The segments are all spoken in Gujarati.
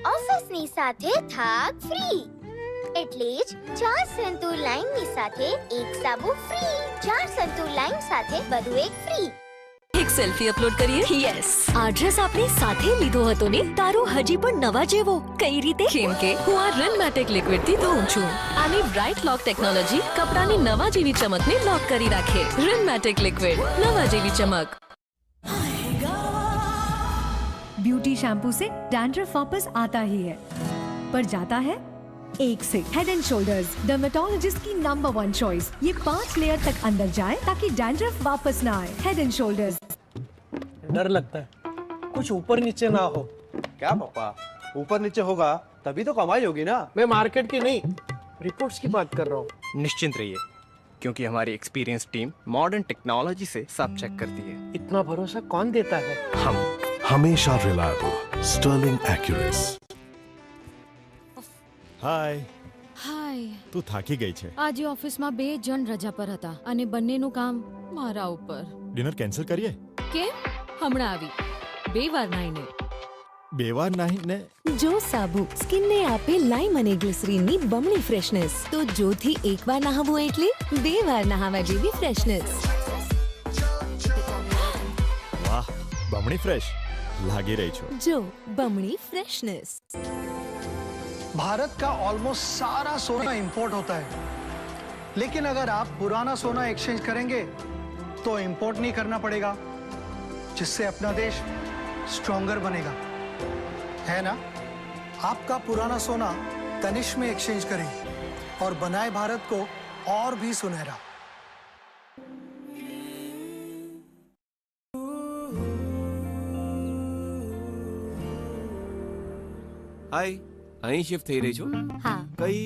ઓફિસની સાથે થાક ફ્રી, એટલે જ 4 સંતુર લાઈનની સાથે એક સાબુ ફ્રી. 4 સંતુર લાઈન સાથે બધું એક ફ્રી. એક સેલ્ફી અપલોડ કરીએ? યસ. આ ડ્રેસ આપણે સાથે લીધો હતો ને, તારો હજી પણ નવા જેવો. કઈ રીતે? કેમ કે હું આ રનમેટિક લિક્વિડ થી ધોઉં છું. આની બ્રાઇટ લોક ટેકનોલોજી કપડાની નવા જેવી ચમકને લોક કરી રાખે. રનમેટિક લિક્વિડ, નવા જેવી ચમક. ब्यूटी शैम्पू से डैंड्रफ वापस आता ही है, पर जाता है एक से. हेड एंड शोल्डर्स, डर्मेटोलॉजिस्ट की नंबर 1 चॉइस. ये 5 लेयर तक अंदर जाए ताकि डैंड्रफ वापस ना आए. Head and shoulders. डर लगता है कुछ ऊपर नीचे ना हो. क्या पापा, ऊपर नीचे होगा तभी तो कमाई होगी ना. मैं मार्केट की नहीं, रिपोर्ट्स की बात कर रहा हूँ. निश्चिंत रहिए, क्योंकि हमारी एक्सपीरियंस टीम मॉडर्न टेक्नोलॉजी से सब चेक करती है. इतना भरोसा कौन देता है? हम हमेशा रिलायबल स्टर्लिंग एक्यूरेस. હાય, હાય. તું થાકી ગઈ છે. આજે ઓફિસમાં 2 જણ રજા પર હતા અને બંનેનું કામ મારા ઉપર. ડિનર કેન્સલ કરીએ? કેમ? હમણાં આવી 2 વાર નાઈને. 2 વાર નાહીને? જો સાબુ સ્કિનને આપે લાઈમ અને ગ્લિસરીનની બમણી ફ્રેશનેસ, તો જોથી એકવાર નહાવું એટલે 2 વાર નહાવા જેવી ફ્રેશનેસ. વાહ, બમણી ફ્રેશ લાગી રહી છો. જો બમણી ફ્રેશનેસ. भारत का ऑलमोस्ट सारा सोना इंपोर्ट होता है, लेकिन अगर आप पुराना सोना एक्सचेंज करेंगे तो इंपोर्ट नहीं करना पड़ेगा, जिससे अपना देश स्ट्रॉन्गर बनेगा, है ना. आपका पुराना सोना तनिष्क में एक्सचेंज करें और बनाए भारत को और भी सुनहरा. હાય, અહીં શિફ્ટ થઈ રહી છો? હા. કઈ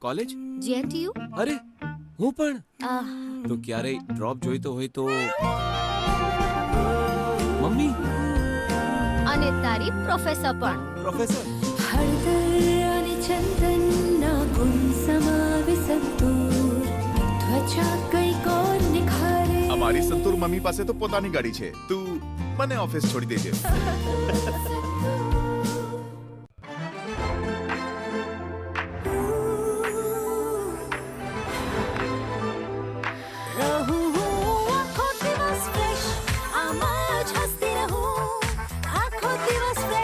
કોલેજ? જેએનટીયુ. અરે હું પણ. તો ક્યારેય ડ્રોપ જોઈતો હોય તો મમ્મી અને તારી પ્રોફેસર પણ. પ્રોફેસર હળદર અને ચંદનના ગુણ સમાવે સંતૂર, ત્વચા કંઈક ઓર નિખારે. અમારી સંતૂર મમ્મી પાસે તો પોતાની ગાડી છે. તું મને ઓફિસ છોડી દેજે.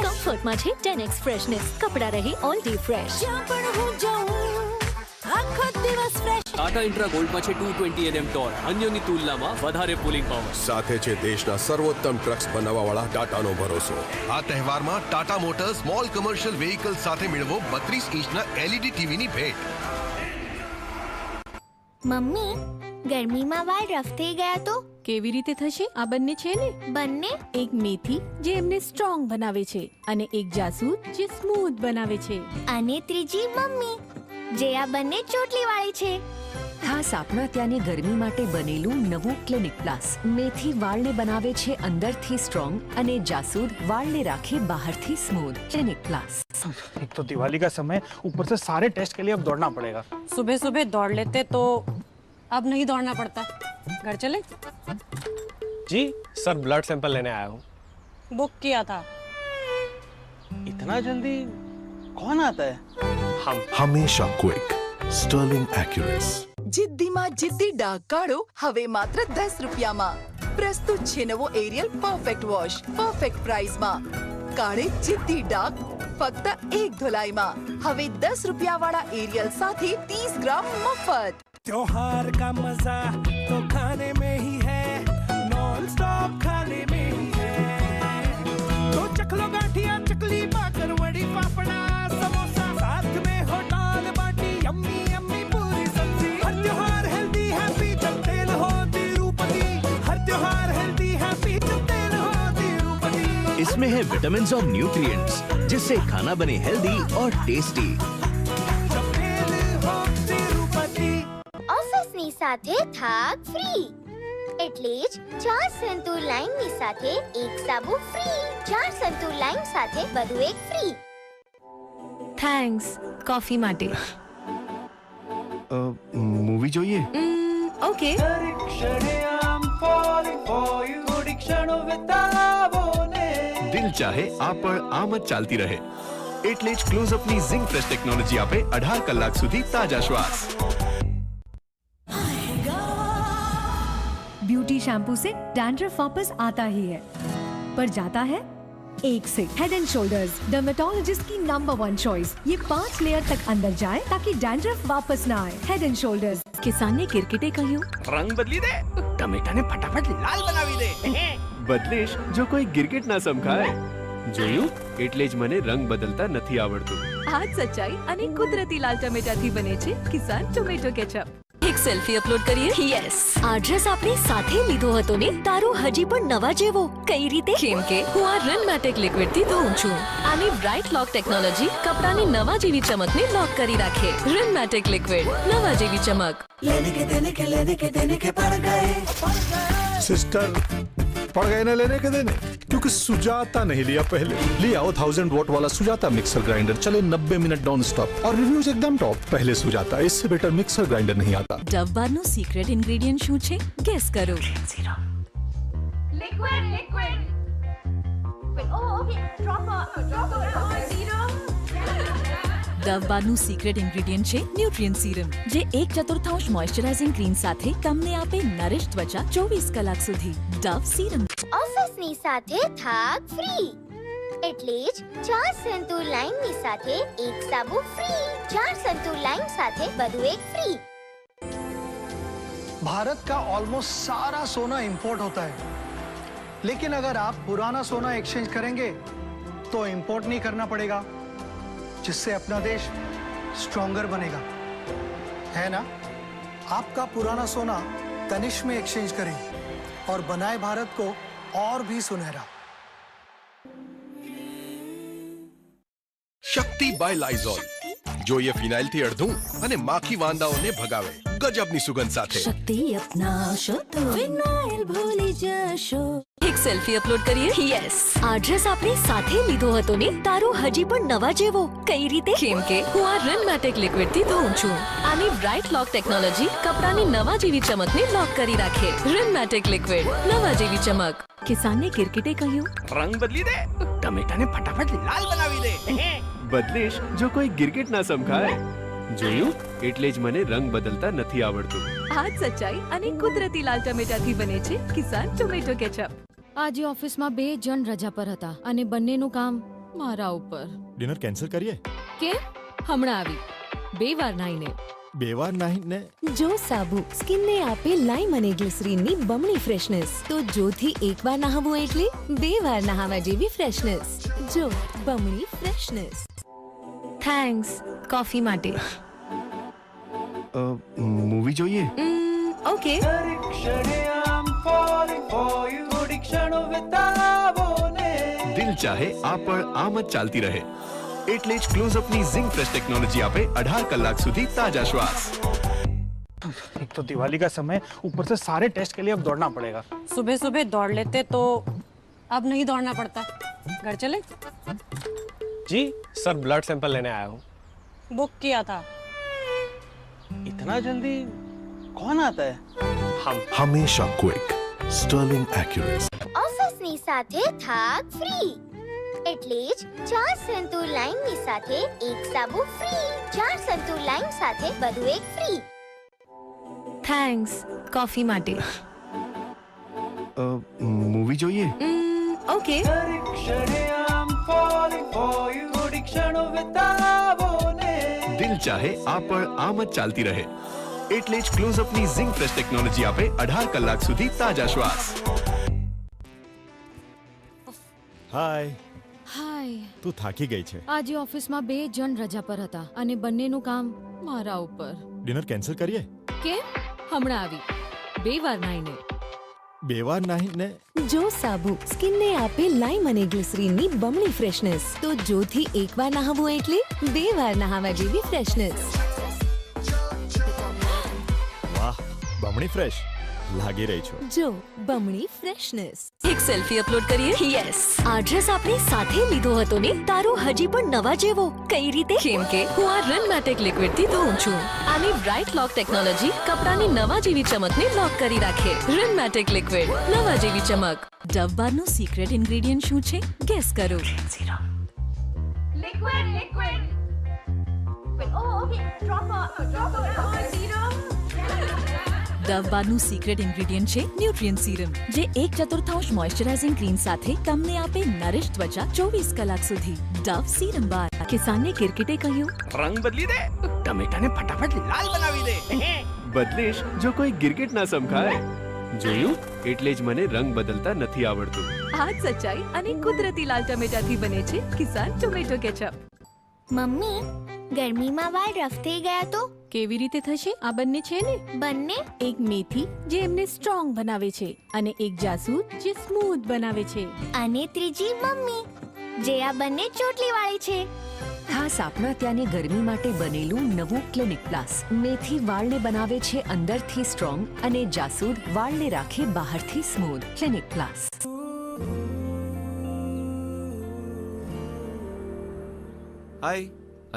કમ્ફર્ટમાં છે 10x ફ્રેશનેસ. કપડા રહે ઓલ ડે ફ્રેશ. જ્યાં પણ હું જાઉં આખો દિવસ ફ્રેશ. ટાટા ઇન્ટ્રા ગોલ્ડમાં છે 220 nm ટોર, અન્યોની તુલનામાં વધારે પુલિંગ પાવર. સાથે છે દેશના સર્વોત્તમ ટ્રક્સ બનાવવાવાળા ટાટાનો ભરોસો. આ તહેવારમાં Tata motors small commercial vehicle સાથે મેળવો 32 ઇંચના LED ટીવીની ભેટ. મમ્મી, ગરમીમાં વાળ રફ થઈ ગયા તો કેવી રીતે થશે? આ બંને છે ને, બંને. એક મેથી જે એમને સ્ટ્રોંગ બનાવે છે અને એક જાસૂદ જે સ્મૂથ બનાવે છે. અને ત્રીજી મમ્મી, જે આ બંને ચોટલી વાળી છે. ખાસ આપણા ત્યાંની ગરમી માટે બનેલું નવું ક્લિનિક પ્લસ. મેથી વાળને બનાવે છે અંદરથી સ્ટ્રોંગ અને જાસૂદ વાળને રાખે બાહરથી સ્મૂથ. Clinic plus. एक तो दिवाली का समय, ऊपर से सारे टेस्ट के लिए अब दौड़ना पड़ेगा. सुबह सुबह दौड़ लेते तो अब नहीं दौड़ना पड़ता. घर चले? जी सर, ब्लड सैंपल लेने आया हूँ. बुक किया था. इतना जल्दी कौन आता है? हम. હમેશા ક્વિક સ્ટર્લિંગ એક્યુરેસ. જિદ્દીમાં જિદ્દી ડાઘ કાઢો હવે માત્ર 10 રૂપિયામાં. પ્રસ્તુત છે નવો એરિયલ પરફેક્ટ વોશ, પરફેક્ટ પ્રાઇસમાં. કાઢે જિદ્દી ડાઘ ફક્ત 1 ધોલાઈમાં. હવે 10 રૂપિયા વાળા એરિયલ સાથે 30 ગ્રામ મફત. त्योहार का मजा तो खाने में ही है, नॉन स्टॉप खाने में ही है. तो चखलो गाठिया, चकली, बाकरवड़ी, पापड़ा, समोसा, साथ में हो दाल बाटी, यम्मी यम्मी पूरी सब्जी. हर त्योहार हेल्दी हैप्पी चलते रहो तिरुपति. हर त्योहार हेल्दी हैप्पी चलते रहो तिरुपति. इसमें है विटामिन्स और न्यूट्रिएंट्स, जिससे खाना बने हेल्दी और टेस्टी. ઓફિસની સાથે થાક ફ્રી, એટલે જ 4 સંતુર લાઈનની સાથે એક સાબુ ફ્રી. 4 સંતુર લાઈન સાથે બધું એક ફ્રી. થેન્ક્સ કોફી માટે. મૂવી જોઈએ? ઓકે. દિલ ચાહે આ પણ આમ જ ચાલતી રહે. એટલે જ ક્લોઝઅપની ઝિંક ફ્રેશ ટેકનોલોજી આપે 18 કલાક સુધી તાજા શ્વાસ। ब्यूटी शैम्पू से डैंड्रफ वापस आता ही है, पर जाता है एक से। हेड एंड शोल्डर्स डर्मेटोलॉजिस्ट की नंबर 1 चॉइस। ये 5 लेयर तक अंदर जाए ताकि डैंड्रफ वापस ना आए। Head and shoulders. કિસાન ને કિરકિટે કહ્યું, રંગ બદલી દે, ટમેટા ને ફટાફટ લાલ બનાવી દે। બદલીશ જો કોઈ ગિરગિટ ના સમખાય। જોયું, એટલે જ મને રંગ બદલતા નથી આવડતું। આ જ સચ્ચાઈ અને કુદરતી લાલ ટમેટાથી બને છે કિસાન ટોમેટો કેચઅપ। એક સેલ્ફી અપલોડ કરીએ? યસ। આ ડ્રેસ આપણે સાથે લીધો હતો ને, તારો હજી પણ નવા જેવો। કઈ રીતે? કેમ કે હું આ રનમેટિક લિક્વિડ થી ધોઉં છું। આની બ્રાઇટ લોક ટેકનોલોજી કપડાની નવા જેવી ચમકને લોક કરી રાખે। રનમેટિક લિક્વિડ, નવા જેવી ચમક। लेने के पड़ गए सिस्टर, पड़ गए ना लेने के देने, क्योंकि सुजाता नहीं लिया पहले। ले आओ 1000 वॉट वाला सुजाता मिक्सर ग्राइंडर, चले 90 मिनट नॉन स्टॉप और रिव्यूज एकदम टॉप। पहले सुजाता, इससे बेटर मिक्सर ग्राइंडर नहीं आता। ડવ બારનું સિક્રેટ ઇન્ગ્રેડિયન્ટ શું છે? ગેસ કરો। ડવ બારનું સિક્રેટ ઇન્ગ્રેડિયન્ટ છે ન્યુટ્રિયન્ટ સીરમ, જે 1/4 મોઇશ્ચરાઇઝિંગ ક્રીમ સાથે તમને આપે નરિશ ત્વચા 24 કલાક સુધી। Dove serum. ઓફિસની સાથે થાક ફ્રી, એટલે જ 4 સંતુર લાઈનની સાથે એક સાબુ ફ્રી। 4 સંતુર લાઈન સાથે બધું એક ફ્રી। भारत का ऑलमोस्ट सारा सोना इंपोर्ट होता है, लेकिन अगर आप पुराना सोना एक्सचेंज करेंगे तो इंपोर्ट नहीं करना पड़ेगा, जिससे अपना देश स्ट्रॉन्गर बनेगा, है ना? आपका पुराना सोना तनिष्क में एक्सचेंज करें और बनाए भारत को और भी सुनहरा। શક્તિ બાય લાઇઝોલ, જોઈએ ફિનાઇલ થી અડધું અને માખી વાંદાઓને ભગાવે ગજબની સુગંધ સાથે। શક્તિ અપનાવશો તો ફિનાઇલ ભૂલી જશો। એક સેલ્ફી અપલોડ કરીએ? યસ। આ ડ્રેસ આપણે સાથે લીધો હતો ને, તારો હજી પણ નવા જેવો। કઈ રીતે? કેમ કે હું આ રનમેટિક લિક્વિડ થી ધોઉં છું। આની બ્રાઇટ લોક ટેકનોલોજી કપડાની નવા જેવી ચમકને લોક કરી રાખે। રનમેટિક લિક્વિડ, નવા જેવી ચમક। કિસાન ને કિરકિટે કહ્યું, રંગ બદલી દે, ટમેટા ને ફટાફટ લાલ બનાવી દે। બદલીશ જો કોઈ ગિરગિટ ના સમખાય। જોયું, એટલે જ મને રંગ બદલતા નથી આવડતું। આ જ સચ્ચાઈ અને કુદરતી લાલ ટમેટાથી બને છે કિસાન ટોમેટો કેચઅપ। આજે ઓફિસમાં 2 જણ રજા પર હતા અને બંનેનું કામ મારા ઉપર। डिनर कैंसिल करिए। કેમ? હમણાં આવી 2 વાર નાઈને। 2 વાર નાહીને? જો સાબુ સ્કિનને આપે લાઈમ અને ગ્લિસરીનની બમણી ફ્રેશનેસ, તો જોથી એકવાર નહાવું એટલે 2 વાર નહાવા જેવી ફ્રેશનેસ। જો બમણી ફ્રેશનેસ। થેન્ક્સ કોફી માટે। મૂવી જોઈએ? ઓકે। દિલ ચાહે આ પણ આમ જ ચાલતી રહે, એટલે જ ક્લોઝઅપની ઝિંક ફ્રેશ ટેકનોલોજી આપે 18 કલાક સુધી તાજા શ્વાસ। एक तो दिवाली का समय, ऊपर से सारे टेस्ट के लिए अब दौड़ना पड़ेगा। सुबह सुबह दौड़ लेते तो अब नहीं दौड़ना पड़ता। घर चले? जी सर, ब्लड सैंपल लेने आया हूँ। बुक किया था। इतना जल्दी कौन आता है? हम। હંમેશા ક્વિક, સ્ટર્લિંગ એક્યુરેસી। ઓફિસની સાથે થાક ફ્રી, એટલે જ 4 સંતુર લાઈનની સાથે એક સાબુ ફ્રી। 4 સંતુર લાઈન સાથે બધું એક ફ્રી। થેન્ક્સ કોફી માટે। મૂવી જોઈએ? ઓકે। દિલ ચાહે આ પણ આમ જ ચાલતી રહે, એટલે જ ક્લોઝઅપની ઝિંક ફ્રેશ ટેકનોલોજી આપે 18 કલાક સુધી તાજા શ્વાસ। હાય। હાય। તું થાકી ગઈ છે? આજે ઓફિસમાં 2 જણ રજા પર હતા અને બંનેનું કામ મારા ઉપર। डिनर कैंसिल करिए। કેમ? હમણાં આવી 2 વાર નાઈને। 2 વાર નાહીને? જો સાબુ સ્કિનને આપે લાઈમ અને ગ્લિસરીનની બમણી ફ્રેશનેસ, તો જોથી એકવાર નહાવું એટલે 2 વાર નહાવા જેવી ફ્રેશનેસ। વાહ, બમણી ફ્રેશ લાગી રહી છો। જો બમણી ફ્રેશનેસ। એક સેલ્ફી અપલોડ કરીએ? યસ। આ ડ્રેસ આપણે સાથે લીધો હતો ને, તારો હજી પણ નવા જેવો। કઈ રીતે? કેમ કે હું આ રનમેટિક લિક્વિડ થી ધોઉં છું। આની બ્રાઇટ લોક ટેકનોલોજી કપડાની નવા જેવી ચમકને લોક કરી રાખે। રનમેટિક લિક્વિડ, નવા જેવી ચમક। ડવ બારનું સિક્રેટ ઇન્ગ્રેડિયન્ટ શું છે? ગેસ કરો। ડવ બારનું સિક્રેટ ઇન્ગ્રેડિયન્ટ છે ન્યુટ્રિયન્ટ સીરમ, જે 1/4 મોઇશ્ચરાઇઝિંગ ક્રીમ સાથે તમને આપે નરિશ ત્વચા 24 કલાક સુધી. ડવ સીરમ બાર. કિસાનને કિરકિટે કહ્યું, રંગ બદલી દે, ટમેટાને ફટાફટ લાલ બનાવી દે. બદલીશ જો કોઈ ગિરગિટ ના સમખાય. જોયું, એટલે જ મને રંગ બદલતા નથી આવડતું. આ જ સચ્ચાઈ અને કુદરતી લાલ ટમેટાથી બને છે કિસાન ટોમેટો કેચઅપ. મમ્મી, ગરમીમાં વાળ રફ થઈ ગયા તો કેવી રીતે થશે? આ બંને છે ને, બંને એક મેથી જે એમને સ્ટ્રોંગ બનાવે છે અને એક જાસૂદ જે સ્મૂથ બનાવે છે. અને ત્રીજી મમ્મી, જે આ બંને ચોટલી વાળી છે. ખાસ આપણા ત્યાંની ગરમી માટે બનેલું નવું ક્લિનિક પ્લસ. મેથી વાળને બનાવે છે અંદરથી સ્ટ્રોંગ અને જાસૂદ વાળને રાખે બહારથી સ્મૂથ. Clinic plus. હાય,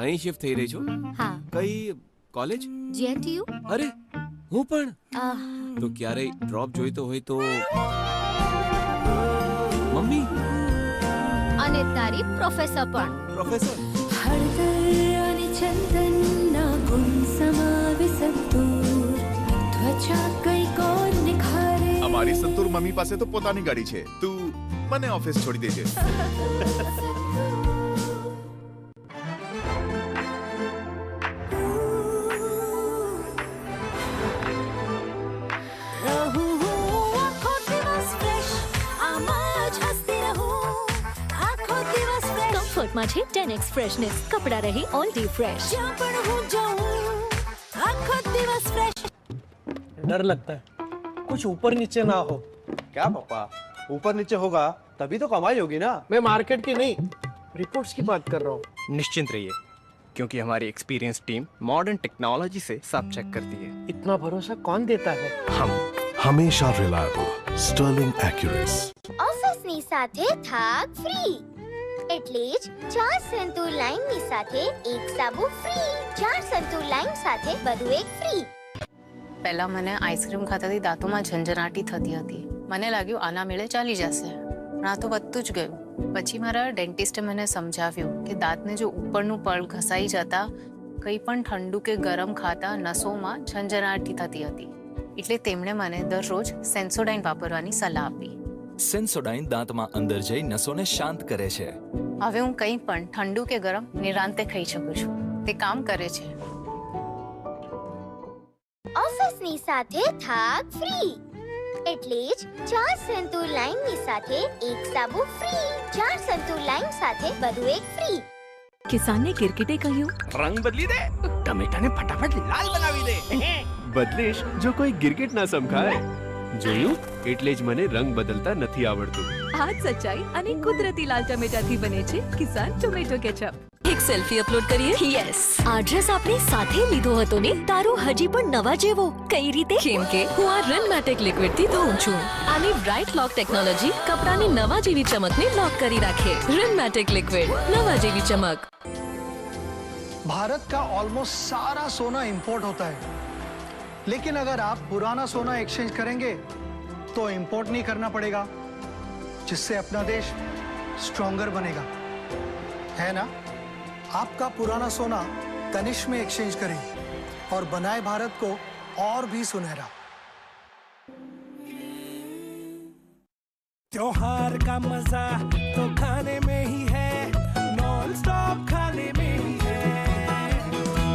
અહીં શિફ્ટ થઈ રહી છો? હા. કઈ કોલેજ? જેટીયુ. અરે, હું પણ. તો ક્યારેય ડ્રોપ જોઈતો હોય તો મમ્મી. અને તારી પ્રોફેસર પણ. પ્રોફેસર. હળદર અને ચંદનના ગુણ સમાવે સંતૂર, ત્વચા કંઈક ઓર નિખારે. અમારી સંતૂર મમ્મી પાસે તો પોતાની ગાડી છે. તું મને ઓફિસ છોડી દેજે. કમ્ફર્ટમાં છે 10x ફ્રેશનેસ. કપડા રહે ઓલ ડે ફ્રેશ. જ્યાં પણ હું જાઉં આખો દિવસ ફ્રેશ. डर लगता है कुछ ऊपर नीचे ना हो. क्या पापा, ऊपर नीचे होगा तभी तो कमाई होगी ना. मैं मार्केट की नहीं, रिपोर्ट्स की बात कर रहा हूँ. निश्चिंत रहिए, क्योंकि हमारी एक्सपीरियंस टीम मॉडर्न टेक्नोलॉजी से सब चेक करती है. इतना भरोसा कौन देता है? हम हमेशा रिलायबल, स्टर्लिंग एक्यूरेस. ઓફિસની સાથે થાક ફ્રી. એટલે જ 4 સંતૂર લાઈનની સાથે એક સાબુ ફ્રી. 4 સંતૂર લાઈન સાથે બધું એક ફ્રી. પહેલા મને આઈસ્ક્રીમ ખાતાથી દાંતોમાં ઝંઝનાટી થતી હતી. મને લાગ્યું આના મેળે ચાલી જશે, પણ આ તો વધતું જ ગયું. પછી મારા ડેન્ટિસ્ટે મને સમજાવ્યું કે દાંતને જો ઉપરનું પડ ઘસાઈ જતા કંઈ પણ ઠંડુ કે ગરમ ખાતા નસોમાં ઝંઝનાટી થતી હતી. એટલે તેમણે મને દરરોજ સેન્સોડાઇન વાપરવાની સલાહ આપી. સેન્સોડાઇન દાંતમાં અંદર જઈ નસોને શાંત કરે છે. હવે હું કંઈ પણ ઠંડુ કે ગરમ નિરાંતે ખાઈ શકું છું. તે કામ કરે છે. ઓફિસની સાથે થાક ફ્રી. એટલે જ 4 સંતૂર લાઈનની સાથે એક સાબુ ફ્રી. 4 સંતૂર લાઈન સાથે બધું એક ફ્રી. કિસાનને કિરકિટે કહ્યું, રંગ બદલી દે, ટમેટાને ફટાફટ લાલ બનાવી દે. બદલીશ જો કોઈ ગિરગિટ ના સમખાય. જોયું, એટલે જ મને રંગ બદલતા નથી આવડતું. આ જ સચ્ચાઈ અને કુદરતી લાલ ટમેટાથી બને છે કિસાન ટોમેટો કેચઅપ. એક સેલ્ફી અપલોડ કરીએ? યસ. આ ડ્રેસ આપણે સાથે લીધો હતો ને, તારું હજી પણ નવા જેવો. કઈ રીતે? કેમ કે હું આ રનમેટિક લિક્વિડથી ધોઉં છું. આની બ્રાઇટ લોક ટેકનોલોજી કપડાની નવા જેવી ચમકને લોક કરી રાખે. રનમેટિક લિક્વિડ, નવા જેવી ચમક. भारत का ऑलमोस्ट सारा सोना इंपोर्ट होता है, लेकिन अगर आप पुराना सोना एक्सचेंज करेंगे तो इंपोर्ट नहीं करना पड़ेगा, जिससे अपना देश स्ट्रॉन्गर बनेगा, है ना? आपका पुराना सोना तनिष्क में एक्सचेंज करें और बनाए भारत को और भी सुनहरा. त्योहार का मजा तो खाने में ही है, नॉन स्टॉप खाने में ही है.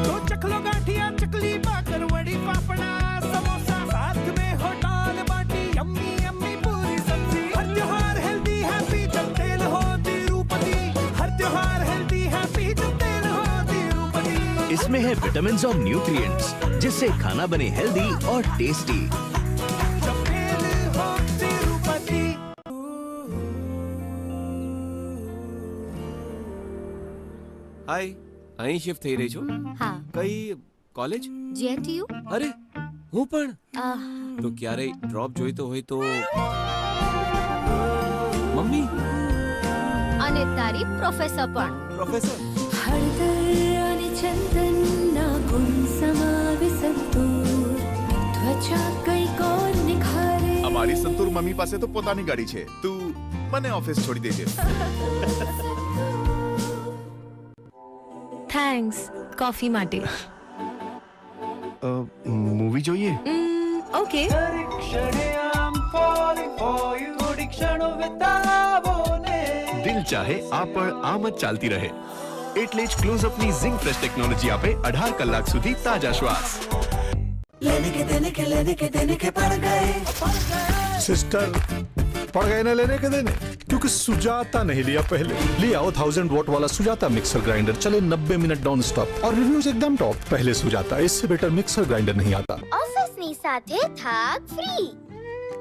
तो चख लो गाठिया, चकली, बाकरवड़ी, पापड़ा, समोसा, साथ में हो दाल बाटी, यम्मी यम्मी पूरी सब्जी. हर त्योहार हेल्दी हैप्पी जब तेल हो तिरुपति. हर त्योहार हेल्दी हैप्पी जब तेल हो तिरुपति. इसमें है विटामिन और न्यूट्रिएंट्स, जिससे खाना बने हेल्दी और टेस्टी. जब तेल हो तिरुपति. હાય, અહીં શિફ્ટ થઈ રહી છો? હા. કઈ કોલેજ? જેટીયુ. અરે, હું પણ. તો ક્યારેય ડ્રોપ જોઈતો હોય તો મમ્મી. અને તારી પ્રોફેસર પણ. પ્રોફેસર. હળદર અને ચંદનના ગુણ સમાવે સંતૂર, ત્વચા કંઈક ઓર નિખારે. અમારી સંતૂર મમ્મી પાસે તો પોતાની ગાડી છે. તું મને ઓફિસ છોડી દેજે. થેન્ક્સ કોફી માટે. મૂવી જોઈએ? ઓકે. દિલ ચાહે આ પળ આમ જ ચાલતી રહે. એટલે જ ક્લોઝઅપની ઝિંક ફ્રેશ ટેકનોલોજી આપે 18 કલાક સુધી તાજા શ્વાસ. लेने के देने के पड़ गए सिस्टर पड़ गए ना लेने के देने, क्योंकि सुजाता नहीं लिया पहले. ले आओ 1000 वॉट वाला सुजाता मिक्सर ग्राइंडर, चले 90 मिनट नॉन स्टॉप और रिव्यूज एकदम टॉप. पहले सुजाता, इससे बेटर मिक्सर ग्राइंडर नहीं आता. ઓફિસની સાથે થાક ફ્રી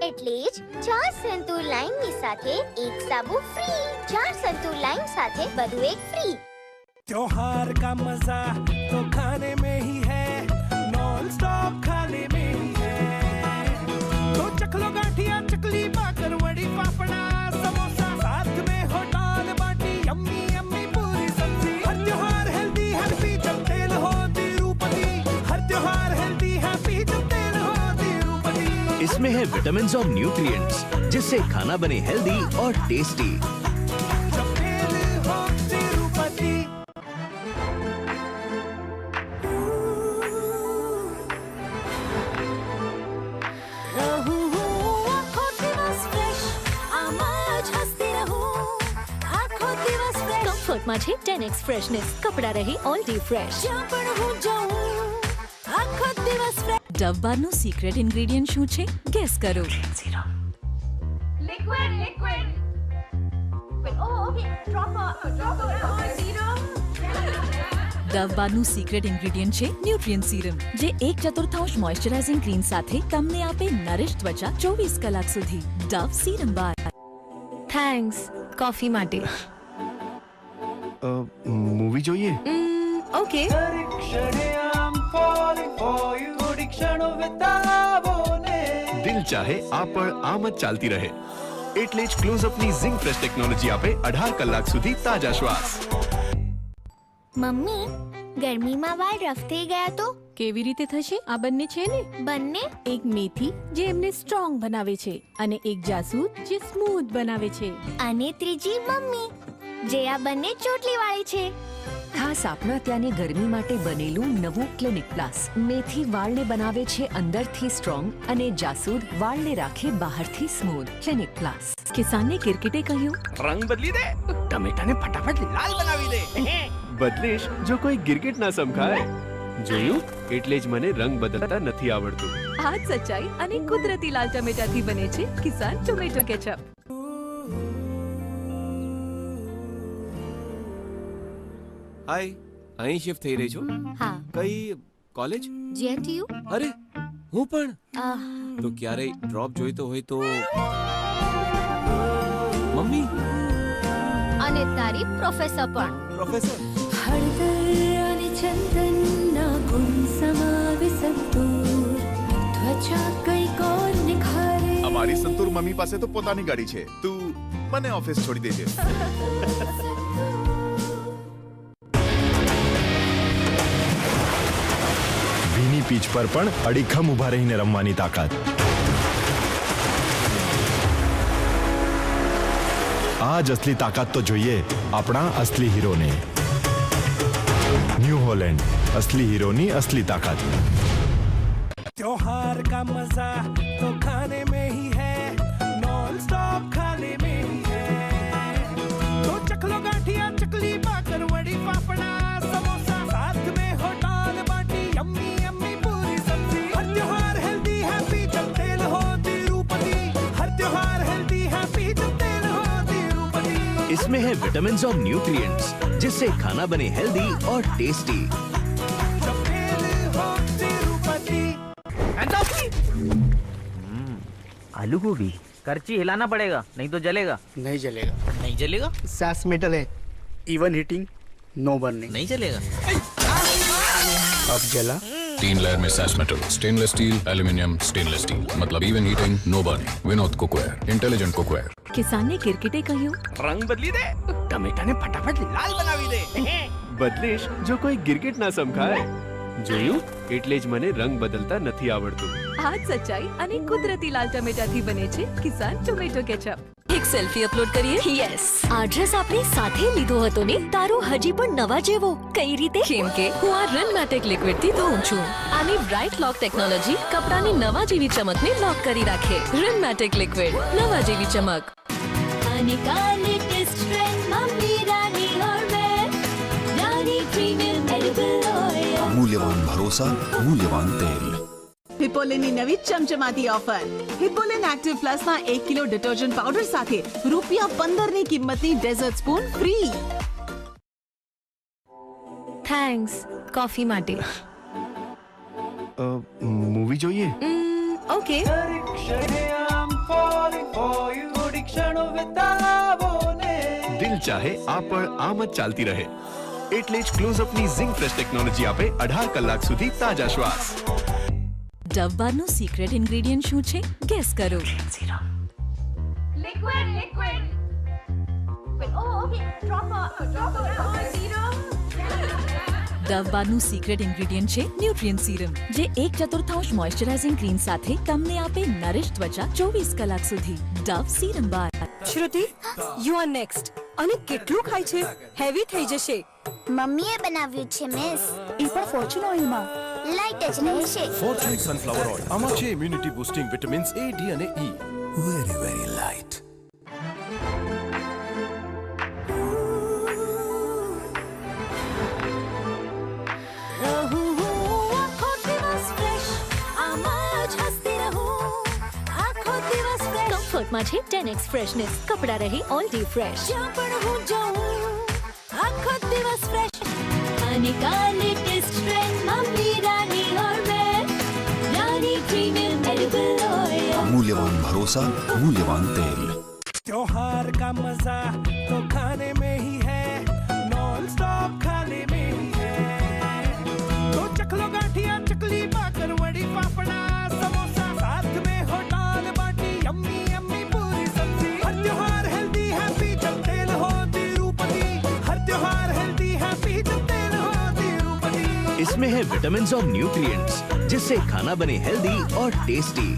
એટલે જ 4 સંતુર લાઈનની સાથે એક સાબુ ફ્રી. 4 સંતુર લાઈન સાથે વધુ એક ફ્રી. त्योहार का मजा तो खाने में ही है, नॉन स्टॉप खाने में ही है. तो चख लो गाठिया चकली बाकर वड़ी पापड़ा समोसा, साथ में हो दाल बाटी यम्मी यम्मी पूरी सब्जी. हर त्योहार हेल्दी हैप्पी जब तेल हो तिरुपति. हर त्योहार हेल्दी हैप्पी जब तेल हो तिरुपति. इसमें है विटामिन और न्यूट्रिएंट्स, जिससे खाना बने हेल्दी और टेस्टी. जब तेल हो तिरुपति. કમ્ફર્ટમાં છે 10x ફ્રેશનેસ. કપડા રહે ઓલ ડે ફ્રેશ. ડવ બારનું સિક્રેટ ઇન્ગ્રેડિયન્ટ શું છે? ગેસ કરો. ડવ બારનું સિક્રેટ ઇન્ગ્રેડિયન્ટ છે ન્યુટ્રિયન્ટ સીરમ, જે 1/4 મોઇશ્ચરાઇઝિંગ ક્રીમ સાથે તમને આપે નરિશ ત્વચા 24 કલાક સુધી. ડવ સીરમ બાર. થેન્ક્સ કોફી માટે. મૂવી જોઈએ? ઓકે. દિલ ચાહે આ પળ આમ જ ચાલતી રહે. એટલે જ ક્લોઝઅપની ઝિંક ફ્રેશ ટેકનોલોજી આપે 18 કલાક સુધી તાજા શ્વાસ. મમ્મી, ગરમીમાં વાળ રફ થઈ ગયા તો કેવી રીતે થશે? આ બંને છે ને, બંને એક મેથી જે એમને સ્ટ્રોંગ બનાવે છે અને એક જાસૂદ જે સ્મૂથ બનાવે છે. અને ત્રીજી મમ્મી, જે આ બંને ચોટલીવાળી છે. ખાસ આપણા ત્યાંની ગરમી માટે બનેલું નવું ક્લિનિક પ્લસ. મેથી વાળને બનાવે છે અંદરથી સ્ટ્રોંગ અને જાસૂદ વાળને રાખે બહારથી સ્મૂથ. Clinic plus. કિસાનને ક્રિકેટે કહ્યું, રંગ બદલી દે, ટમેટાને ફટાફટ લાલ બનાવી દે. બદલેશ, જો કોઈ ગિરગિટ ના સમખાય. જોયું? એટલે જ મને રંગ બદલતા નથી આવડતું. આ જ સચ્ચાઈ અને કુદરતી લાલ ટમેટાથી બને છે કિસાન ટોમેટો કેચઅપ. હાય, અહીં શિફ્ટ થઈ રહી છો? હા. કઈ કોલેજ? જેએનટીયુ. અરે, હું પણ. આહ, તો ક્યારેય ડ્રોપ જોઈતો હોય તો મમ્મી. અને તારી પ્રોફેસર પણ. પ્રોફેસર. હળદર અને ચંદનના ગુણ સમાવે સંતૂર, ત્વચા કઈક ઓર નિખારે. અમારી સંતૂર મમ્મી પાસે તો પોતાની ગાડી છે. તું મને ઓફિસ છોડી દેજે. ભીની પીચ પર પણ અડીખમ ઊભા રહીને રમવાની તાકાત. આ જ અસલી તાકાત તો જોઈએ આપણા અસલી હીરોને. ન્યૂ હોલેન્ડ, અસલી હીરોની અસલી તાકાત. त्योहार का मजा तो खाने में ही है, नॉन स्टॉप खाने में ही है. तो चख लो गाठिया चकली बाकर वड़ी पापड़ा समोसा, साथ में हो दाल बाटी यम्मी यम्मी पूरी सब्जी. हर त्योहार हेल्दी हैप्पी जब तेल हो तिरुपति. हर त्योहार हेल्दी हैप्पी जब तेल हो तिरुपति. इसमें है विटामिन और न्यूट्रिएंट्स, जिससे खाना बने हेल्दी और टेस्टी. जब तेल हो तिरुपति. आलू गोभी करची हिलाना पड़ेगा, नहीं तो जलेगा. नहीं जलेगा. नहीं जलेगा. सास मेटल है, इवन हीटिंग, नो बर्निंग. नहीं जलेगा. अब जला. 3 लेयर में सैस metal, stainless steel, aluminium, stainless steel, मतलब even heating, no burning. Vinod cookware, intelligent cookware. કિસાનને ક્રિકેટે કહ્યું, રંગ બદલી દે, ટમેટાને ફટાફટ લાલ બનાવી દે. બદલેશ, જો કોઈ ગિરગિટ ના સમખાય. જોયું એટલે જ મને રંગ બદલતા નથી આવડતું. આ જ સચ્ચાઈ અને કુદરતી લાલ ટમેટાથી બને છે કિસાન ટોમેટો કેચઅપ. એક સેલ્ફી અપલોડ કરીએ? યસ. આ ડ્રેસ આપણે સાથે લીધો હતો ને, તારો હજી પણ નવા જેવો. કઈ રીતે? કેમ કે હું આ રન મેટેક લિક્વિડથી ધોઉં છું. આની બ્રાઇટ લોક ટેકનોલોજી કપડાની નવા જેવી ચમકને લોક કરી રાખે. રન મેટેક લિક્વિડ, નવા જેવી ચમક. आने का लेटेस्ट ट्रेंड मम्मी रानी और मैं रानी प्रीमियम एडिबल ऑयल. मूल्यवान भरोसा, मूल्यवान तेल. હિપ્પોલેનની નવી ચમચમાતી ઓફર. હિપ્પોલેન એક્ટિવ પ્લસ ના 1 કિલો ડિટર્જન્ટ પાવડર સાથે ₹15 ની કિંમતની dessert spoon free. Thanks coffee માટે. મૂવી જોઈએ? ઓકે. દિલ ચાહે આ પણ આમ જ ચાલતી રહે. એટલે જ ક્લોઝઅપની ઝિંક ફ્રેશ ટેકનોલોજી આપે 18 કલાક સુધી તાજા શ્વાસ. ડવ બારનું સિક્રેટ ઇન્ગ્રેડિયન્ટ શું છે? ગેસ કરો. ડવ બારનું સિક્રેટ ઇન્ગ્રેડિયન્ટ છે ન્યુટ્રિયન્ટ સીરમ, જે 1/4 મોઇશ્ચરાઇઝિંગ ક્રીમ સાથે તમને આપે નરિશ ત્વચા 24 કલાક સુધી. Dove serum bar. Shruti, you are next. અને કેટલું ખાય છે? હેવી થઈ જશે. મમ્મીએ બનાવ્યું છે મિસ. એ પણ ફોર્ચ્યુન ઓઇલમાં. લાઈટ જ રહેશે. Fortune sunflower oil. આમાં છે immunity boosting vitamins A, D અને E. Very very light. કમ્ફર્ટમાં છે 10x ફ્રેશનેસ. કપડા રહે ઓલ ડે ફ્રેશ. જ્યાં પણ હું જાઉં આખો દિવસ ફ્રેશ. आने का लेटेस्ट ट्रेंड मम्मी रानी और मैं रानी प्रीमियम एडिबल ऑयल. मूल्यवान भरोसा, मूल्यवान तेल. त्योहार का मजा तो खाने में ही है, नॉन स्टॉप खाने में ही है. तो चखलो गाठिया, चकली, बाकरवड़ी, पापड़ा, समोसा, साथ में हो दाल बाटी, यम्मी यम्मी पूरी सब्जी. हर त्योहार हेल्दी हैप्पी जब तेल हो तिरुपति. हर त्योहार हेल्दी हैप्पी जब तेल हो तिरुपति. इसमें है विटामिन और न्यूट्रिएंट्स, जिससे खाना बने हेल्दी और टेस्टी.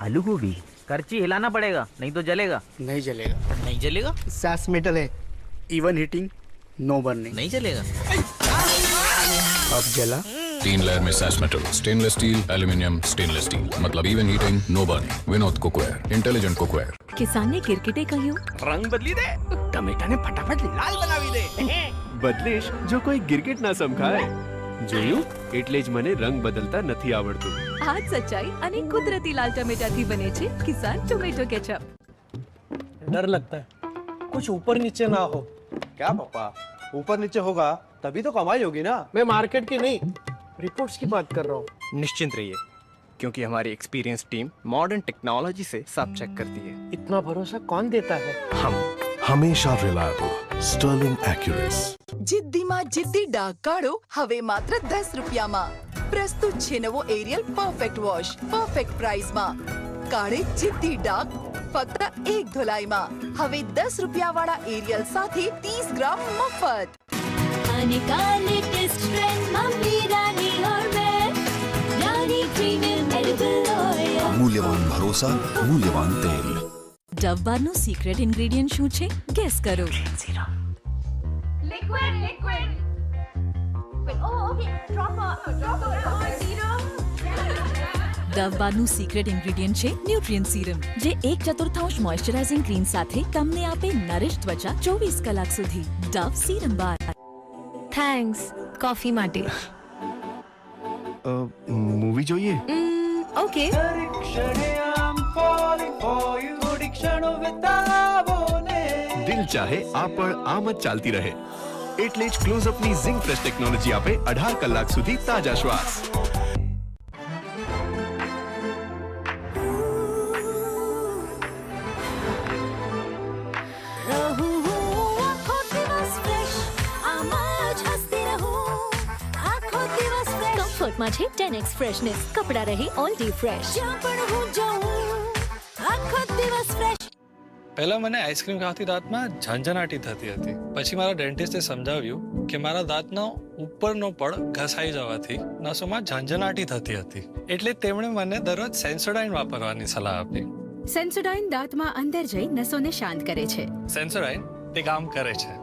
आलू गोभी करची हिलाना पड़ेगा, नहीं तो जलेगा. नहीं जलेगा. नहीं जलेगा? सास मेटल है. Even heating, no burning. नहीं जलेगा. अब जला. 3 लेयर में सैस metal, stainless steel, aluminium, stainless steel. मतलब even heating, no burning. Vinod cookware, intelligent cookware. કિસાનને ક્રિકેટે કહ્યું, રંગ બદલી દે, ટમેટાને ફટાફટ લાલ બનાવી દે. બદલેશ, જો કોઈ ગિરગિટ ના સમખાય. જોયું એટલે જ મને રંગ બદલતા નથી આવડતું. આ જ સચ્ચાઈ અને કુદરતી લાલ ટમેટાથી બને છે કિસાન ટોમેટો કેચઅપ. डर लगता है कुछ ऊपर नीचे ना हो. क्या पापा, ऊपर नीचे होगा तभी तो कमाई होगी ना. मैं मार्केट की नहीं, रिपोर्ट्स की बात कर रहा हूँ. निश्चिंत रहिए, क्योंकि हमारी एक्सपीरियंस टीम मॉडर्न टेक्नोलॉजी से सब चेक करती है. इतना भरोसा कौन देता है? हम हमेशा रिलायबल. स्टर्लिंग एक्यूरेस. જિદ્દીમાં જિદ્દી ડાઘ કાઢો હવે માત્ર 10 રૂપિયામાં. પ્રસ્તુત છે નવો એરિયલ પરફેક્ટ વોશ પરફેક્ટ પ્રાઇસમાં. કાઢે જિદ્દી ડાઘ ફક્ત 1 ધોલાઈમાં. હવે 10 રૂપિયાવાળા એરિયલ સાથે 30 ગ્રામ મફત. आने का लेटेस्ट ट्रेंड मम्मी रानी और मैं रानी प्रीमियम एडिबल ऑयल. मूल्यवान भरोसा, मूल्यवान तेल. ડવ બારનું સિક્રેટ ઇન્ગ્રેડિયન્ટ શું છે? ગેસ કરો. ડવ બારનું સિક્રેટ ઇન્ગ્રેડિયન્ટ છે ન્યુટ્રિયન્ટ સીરમ, જે 1/4 મોઇશ્ચરાઇઝિંગ ક્રીમ સાથે તમને આપે નરિશ ત્વચા 24 કલાક સુધી. ડવ સીરમ બાર. થેન્ક્સ કોફી માટે. મૂવી જોઈએ? ઓકે. દિલ ચાહે આ પણ આમ જ ચાલતી રહે. એટલે જ ક્લોઝઅપની ઝિંક ફ્રેશ ટેકનોલોજી આપે 18 કલાક સુધી તાજા શ્વાસ. रहूं आखो दिवस फ्रेश आमा જ હસતી રહું આખો દિવસ ફ્રેશ. કમ્ફર્ટમાં છે 10x ફ્રેશનેસ. કપડા રહે ઓલ ડે ફ્રેશ. જ્યાં પણ હું જાઉં આખો દિવસ ફ્રેશ. પહેલા મને આઈસ્ક્રીમ ખાવાથી દાંતમાં ઝંઝનાટી થતી હતી. પછી મારા ડેન્ટિસ્ટે સમજાવ્યું કે મારા દાંતનો ઉપરનો પડ ઘસાઈ જવાથી નસોમાં ઝંઝનાટી થતી હતી. એટલે તેમણે મને દરરોજ સેન્સોડાઇન વાપરવાની સલાહ આપી. સેન્સોડાઇન દાંતમાં અંદર જઈ નસોને શાંત કરે છે. સેન્સોડાઇન તે કામ કરે છે.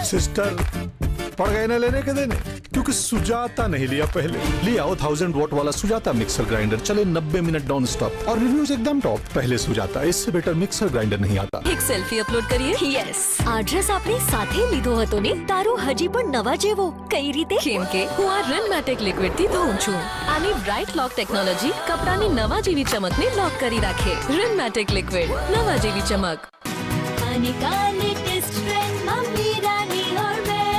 सिस्टर पड़ गए ना लेने के देने, क्योंकि सुजाता नहीं लिया पहले। ले आओ 1000 वॉट वाला सुजाता मिक्सर ग्राइंडर, चले 90 मिनट नॉन स्टॉप और रिव्यूज एकदम टॉप। पहले सुजाता, इससे बेटर मिक्सर ग्राइंडर नहीं आता। એક સેલ્ફી અપલોડ કરીએ? યસ. આ ડ્રેસ આપણે સાથે લીધો હતો ને, તારો હજી પણ નવા જેવો. કઈ રીતે? કેમ કે હું આ રનમેટિક લિક્વિડ થી ધોઉં છું. આની બ્રાઇટ લોક ટેકનોલોજી કપડાની નવા જેવી ચમકને લોક કરી રાખે. રનમેટિક લિક્વિડ, નવા જેવી ચમક. आने का लेटेस्ट ट्रेंड मम्मी रानी और मैं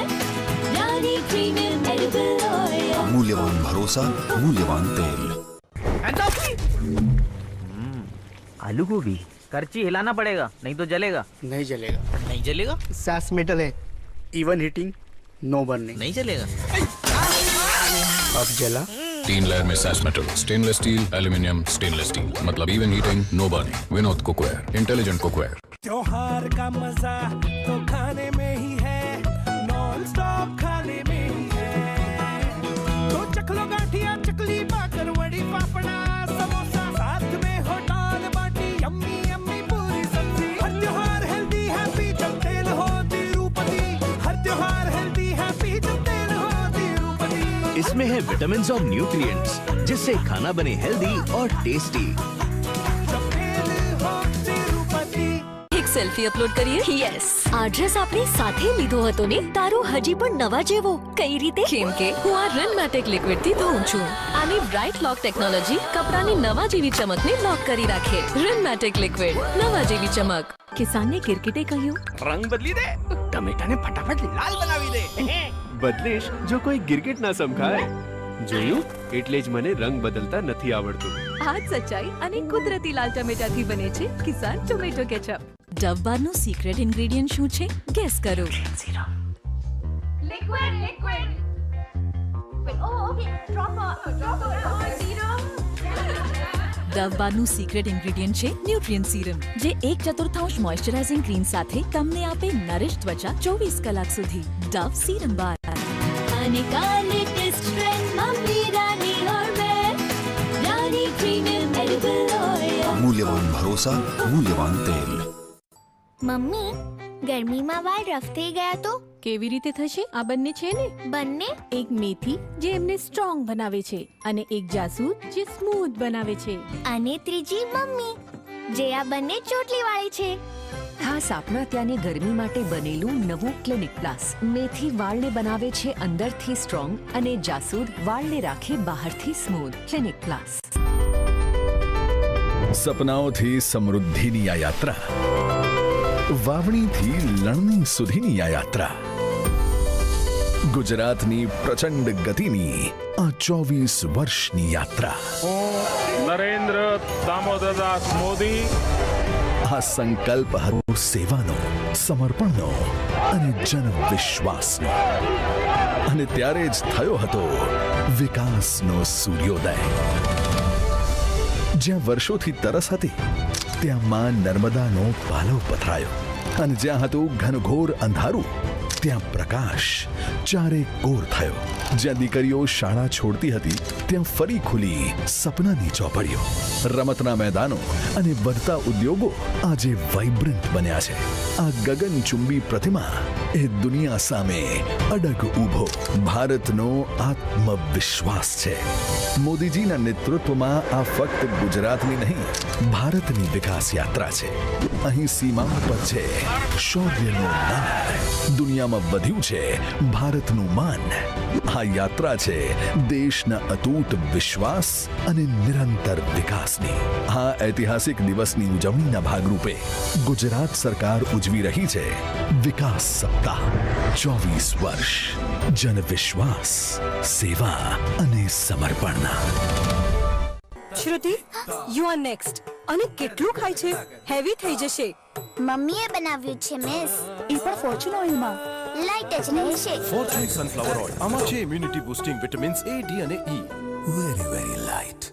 रानी प्रीमियम एडिबल ऑयल। मूल्यवान भरोसा, मूल्यवान तेल। आलू गोभी करची हिलाना पड़ेगा, नहीं तो जलेगा। नहीं जलेगा। नहीं जलेगा? सास मेटल है, इवन हीटिंग, नो बर्निंग। नहीं जलेगा। अब जला। 3 लेयर में सैस metal, stainless steel, aluminium, stainless steel, मतलब even heating, no burning. Vinod cookware, intelligent cookware. त्योहार का मजा तो खाने में ही है, नॉन स्टॉप खाने में ही है। तो चखलो गाठिया, चकली, बाकरवड़ी, पापड़ा, समोसा, साथ में हो दाल बाटी, यम्मी यम्मी पूरी सब्जी। हर त्योहार हेल्दी हैप्पी जब तेल हो तिरुपति, हर त्योहार हेल्दी हैप्पी जब तेल हो तिरुपति। इसमें है विटामिन और न्यूट्रिएंट्स, जिससे खाना बने हेल्दी और टेस्टी। સેલ્ફી અપલોડ કરીએ? યસ. આ ડ્રેસ આપણે સાથે લીધો હતો ને, તારો હજી પણ નવા જેવો. કઈ રીતે? કેમ કે હું આ રનમેટિક લિક્વિડ થી ધોઉં છું. આની બ્રાઇટ લોક ટેકનોલોજી કપડાની નવા જેવી ચમકને લોક કરી રાખે. રનમેટિક લિક્વિડ, નવા જેવી ચમક. કિસાનને કિરકિટે કહ્યું, રંગ બદલી દે, ટમેટાને ફટાફટ લાલ બનાવી દે. બદલેશ, જો કોઈ ગિરગિટ ના સમખાય. જોયું, એટલે જ મને રંગ બદલતા નથી આવડતું. આ જ સચ્ચાઈ અને કુદરતી લાલ ટમેટાથી બને છે કિસાન ટોમેટો કેચઅપ. ડવ બારનું સિક્રેટ ઇન્ગ્રેડિયન્ટ શું છે? ગેસ કરો. Liquid. Wait, oh, okay. Drop serum. Dove બારનું સિક્રેટ ઇન્ગ્રેડિયન્ટ છે ન્યુટ્રિયન્ટ સીરમ, જે 1/4 મોઇશ્ચરાઇઝિંગ ક્રીમ સાથે તમને આપે નરિશ ત્વચા 24 કલાક સુધી. ડવ સીરમ બાર. आने का लेटेस्ट ट्रेंड मम्मी रानी और मैं रानी प्रीमियम एडिबल ऑयल। मूल्यवान भरोसा, मूल्यवान तेल। મમ્મી, ગરમીમાં વાળ રફ થઈ ગયા તો કેવી રીતે થશે? આ બંને છે ને, બંને એક મેથી જે એમને સ્ટ્રોંગ બનાવે છે અને એક જાસૂદ જે સ્મૂથ બનાવે છે, અને ત્રીજી મમ્મી જે આ બંને ચોટલી વાળી છે. ખાસ આપણા ત્યાંની ગરમી માટે બનેલું નવું ક્લિનિક પ્લસ. મેથી વાળને બનાવે છે અંદરથી સ્ટ્રોંગ અને જાસૂદ વાળને રાખે બહારથી સ્મૂથ. Clinic plus. સપનાઓથી સમૃદ્ધિની આ યાત્રા, વાવણીથી લણણી સુધીની આ યાત્રા, ગુજરાતની પ્રચંડ ગતિની આ 24 વર્ષની યાત્રા. નરેન્દ્ર દામોદરદાસ મોદી. આ સંકલ્પ હતો સેવાનો, સમર્પણનો અને જનવિશ્વાસનો. અને ત્યારે જ થયો હતો વિકાસનો સૂર્યોદય. જ્યાં વર્ષોથી તરસ હતી, ત્યાં માં નર્મદાનો પાલવ પથરાયો. અને જ્યાં હતું ઘનઘોર અંધારું, ત્યાં પ્રકાશ ચારે કોર થયો. જ્યાં દીકરીઓ શાળા છોડતી હતી, ત્યાં ફરી ખુલી સપનાની ચોપડીઓ. રમતના મેદાનો અને વધતા ઉદ્યોગો આજે વાઇબ્રન્ટ બન્યા છે. આ ગગનચુંબી પ્રતિમા એ દુનિયા સામે અડગ ઊભો ભારતનો આત્મવિશ્વાસ છે. મોદીજીના નેતૃત્વમાં આ ફક્ત ગુજરાતની નહીં, ભારતની વિકાસ યાત્રા છે. અહીં સીમાઓ પર છે શૌર્યનું માન, દુનિયામાં વધ્યું છે ભારતનું માન. આ યાત્રા છે દેશના અતૂટ વિશ્વાસ અને નિરંતર વિકાસની. આ ઐતિહાસિક દિવસની ઉજવણીના ભાગરૂપે ગુજરાત સરકાર ઉજવી રહી છે વિકાસ સપ્તાહ. 24 વર્ષ જનવિશ્વાસ, સેવા અને સમર્પણ. શ્રુતિ, યુ આર નેક્સ્ટ. અને કેટલું ખાય છે? હેવી થઈ જશે. મમ્મીએ બનાવ્યું છે મિસ. એ પણ ફોર્ચ્યુન ઓઇલમાં. લાઈટ જ રહેશે. Fortune sunflower oil. આમાં છે immunity boosting vitamins A, D અને E. Very light.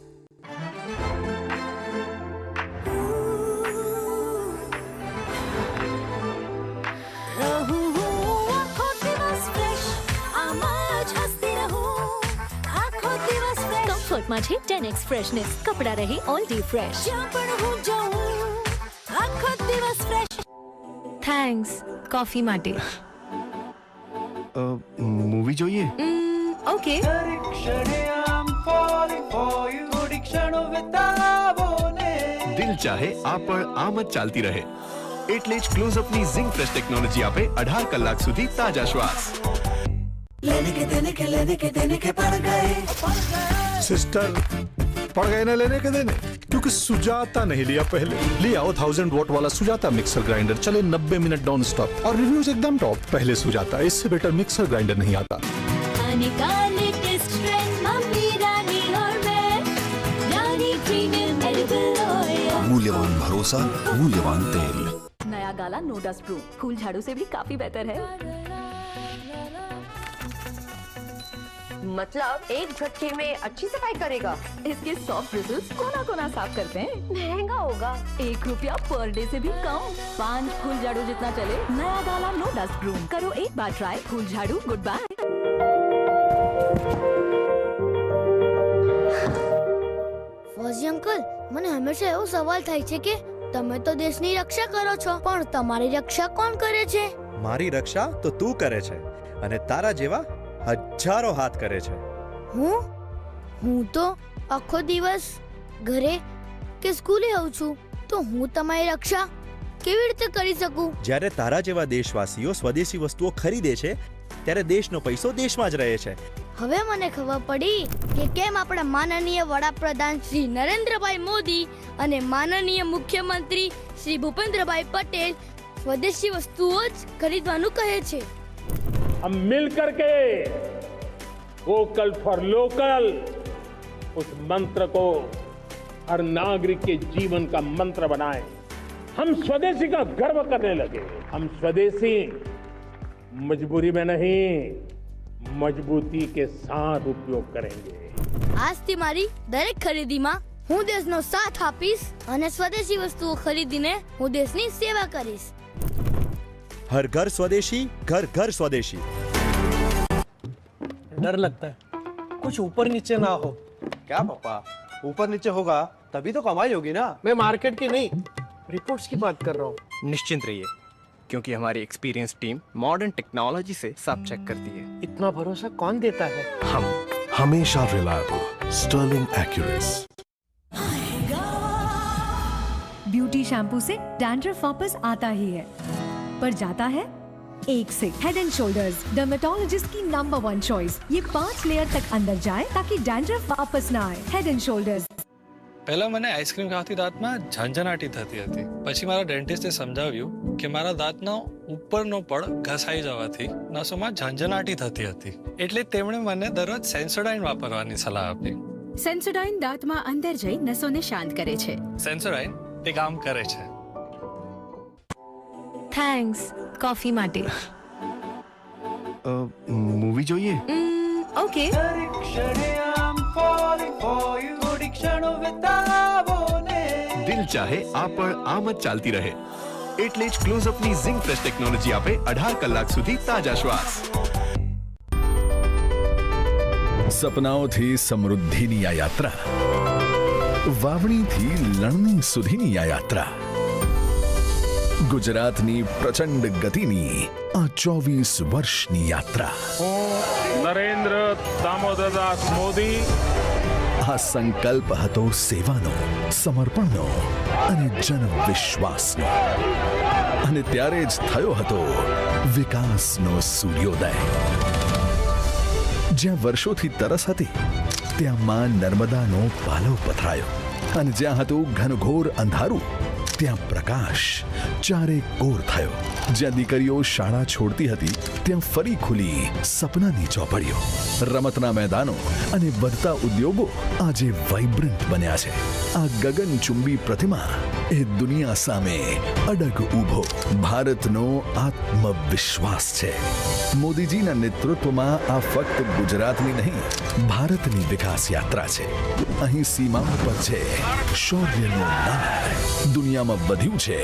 સુરતમાં છે 10x ફ્રેશનેસ. કપડાં રહે ઓલ ડે ફ્રેશ. જ્યાં પણ હું જાઉં આખો દિવસ ફ્રેશ. થેન્ક્સ કોફી માટે. મૂવી જોઈએ? ઓકે. દિલ ચાહે આ પણ આમ જ ચાલતી રહે. એટલે જ ક્લોઝઅપની ઝિંક ફ્રેશ ટેકનોલોજી આપે 18 કલાક સુધી તાજા શ્વાસ. सिस्टर पड़ गए ना लेने के देने, क्योंकि सुजाता नहीं लिया पहले. ले आओ 1000 वॉट वाला सुजाता मिक्सर ग्राइंडर, चले 90 मिनट नॉन स्टॉप और रिव्यूज एकदम टॉप. पहले सुजाता, इससे बेटर मिक्सर ग्राइंडर नहीं आता. आने का लेटेस्ट ट्रेंड मम्मी रानी और मैं रानी प्रीमियम एडिबल ऑयल. मूल्यवान भरोसा, मूल्यवान तेल. नया गाला नो डस्ट प्रूफ, फूल झाड़ू से भी काफी बेहतर है. मतलब एक झटके में अच्छी सफाई करेगा. इसके सॉफ्ट ब्रिजल्स कोना कोना साफ करते हैं. महंगा होगा. ₹1 पर डे से भी कम. 5 फूल झाड़ू जितना चले. नया गाला नो डस्ट ब्रूम. करो एक बार ट्राई. फूल झाड़ू गुड बाय. ફોઝી અંકલ, મને હંમેશા એવો સવાલ થાય છે કે તમે તો દેશની રક્ષા કરો છો, પણ તમારી રક્ષા કોણ કરે છે? મારી રક્ષા તો તું કરે છે અને તારા જેવા હજારો હાથ કરે છે. હું તો આખો દિવસ ઘરે કે સ્કૂલે હોઉં છું, તો હું તમારી રક્ષા કેવી રીતે કરી શકું? જ્યારે તારા જેવા દેશવાસીઓ સ્વદેશી વસ્તુઓ ખરીદે છે ત્યારે દેશનો પૈસો દેશમાં જ રહે છે. હવે મને ખબર પડી કે કેમ આપણા માનનીય વડાપ્રધાન શ્રી નરેન્દ્રભાઈ મોદી અને માનનીય મુખ્યમંત્રી શ્રી ભૂપેન્દ્રભાઈ પટેલ સ્વદેશી વસ્તુઓ જ ખરીદવાનું કહે છે. हम मिल करके वोकल फॉर लोकल उस मंत्र को हर नागरिक के जीवन का मंत्र बनाएं. हम स्वदेशी का गर्व करने लगे. हम स्वदेशी मजबूरी में नहीं, मजबूती के साथ उपयोग करेंगे. આજથી મારી દરેક ખરીદીમાં હું દેશનો સાથ આપીશ અને સ્વદેશી વસ્તુઓ ખરીદીને હું દેશની સેવા કરીશ. हर घर स्वदेशी, घर घर स्वदेशी. डर लगता है कुछ ऊपर नीचे ना हो. क्या पापा, ऊपर नीचे होगा तभी तो कमाई होगी ना. मैं मार्केट की नहीं, रिपोर्ट्स की बात कर रहा हूँ. निश्चिंत रहिए, क्योंकि हमारी एक्सपीरियंस टीम मॉडर्न टेक्नोलॉजी से सब चेक करती है. इतना भरोसा कौन देता है? हम हमेशा reliable, Sterling Accuris. Beauty shampoo से डैंड्रफ वापस आता ही है, पर जाता है एक से. हेड एंड शोल्डर्स, डर्मेटोलॉजिस्ट की नंबर 1 चॉइस. ये 5 लेयर तक अंदर जाए ताकि डैंड्रफ वापस ना आए. Head and shoulders. પહેલા મને આઈસ્ક્રીમ ખાવાથી દાંતમાં ઝંઝનાટી થતી હતી. પછી મારા ડેન્ટિસ્ટે સમજાવ્યું કે મારા દાંતનો ઉપરનો પડ ઘસાઈ જવાથી નસોમાં ઝંઝનાટી થતી હતી. એટલે તેમણે મને દરરોજ સેન્સોડાઇન વાપરવાની સલાહ આપી. સેન્સોડાઇન દાંતમાં અંદર જઈ નસોને શાંત કરે છે. સેન્સોડાઇન તે કામ કરે છે. થેન્ક્સ કોફી માટે. મૂવી જોઈએ? ઓકે. દિલ ચાહે આ પણ આમ જ ચાલતી રહે. એટલે જ ક્લોઝઅપની ઝિંક ફ્રેશ ટેકનોલોજી આપે 18 કલાક સુધી તાજા શ્વાસ. સપનાઓથી સમૃદ્ધિની આ યાત્રા, વાવણીથી લણણી સુધીની આ યાત્રા, ગુજરાતની પ્રચંડ ગતિની આ 24 વર્ષની યાત્રા. नरेंद्र दामोदरदास मोदी. આ સંકલ્પ હતો સેવાનો, સમર્પણનો અને જનવિશ્વાસનો. અને ત્યારે જ થયો હતો વિકાસનો સૂર્યોદય. જ્યાં વર્ષોથી તરસ હતી, ત્યાં માં નર્મદાનો પાલવ પથરાયો. અને જ્યાં હતું ઘનઘોર અંધારું, ત્યાં પ્રકાશ ચારે કોર થયો. જ્યાં દીકરીઓ શાળા છોડતી હતી, ત્યાં ફરી ખુલી સપનાની ચોપડીઓ. રમતના મેદાનો અને વધતા ઉદ્યોગો આજે વાઇબ્રન્ટ બન્યા છે. આ ગગનચુંબી પ્રતિમા એ દુનિયા સામે અડગ ઊભો ભારતનો આત્મવિશ્વાસ છે. મોદીજીના નેતૃત્વમાં આ ફક્ત ગુજરાતની નહીં, ભારતની વિકાસ યાત્રા છે. અહીં સીમાઓ પર છે શૌર્યનું માન, દુનિયામાં વધ્યું છે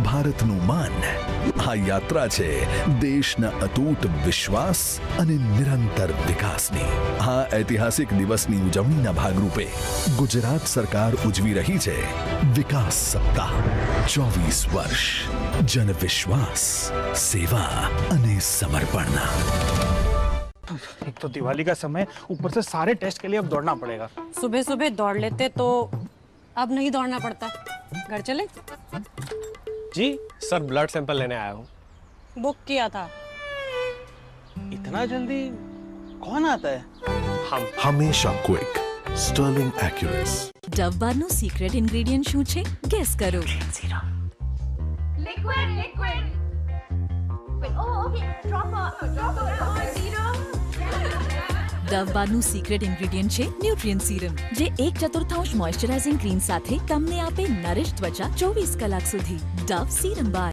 ભારતનું માન. આ યાત્રા છે દેશના અતૂટ વિશ્વાસ અને નિરંતર વિકાસની. આ ઐતિહાસિક દિવસની ઉજવણીના ભાગરૂપે ગુજરાત સરકાર ઉજવી રહી છે વિકાસ સપ્તાહ. 24 વર્ષ જન વિશ્વાસ, સેવા અને સમર્पण. एक तो दिवाली का समय, ऊपर से सारे टेस्ट के लिए अब दौड़ना पड़ेगा. सुबह सुबह दौड़ लेते तो अब नहीं दौड़ना पड़ता. घर चले? जी सर, ब्लड सैंपल लेने आया हूँ. बुक किया था. इतना जल्दी कौन आता है? हम. હંમેશા ક્વિક, સ્ટર્લિંગ એક્યુરેસ. ડવ બારનું સિક્રેટ ઇન્ગ્રેડિયન્ટ શું છે? ગેસ કરો. ડવ બારનું સિક્રેટ ઇન્ગ્રેડિયન્ટ છે ન્યુટ્રિયન્ટ સીરમ, જે 1/4 મોઇશ્ચરાઇઝિંગ ક્રીમ સાથે તમને આપે નરિશ ત્વચા 24 કલાક સુધી. ડવ સીરમ બાર.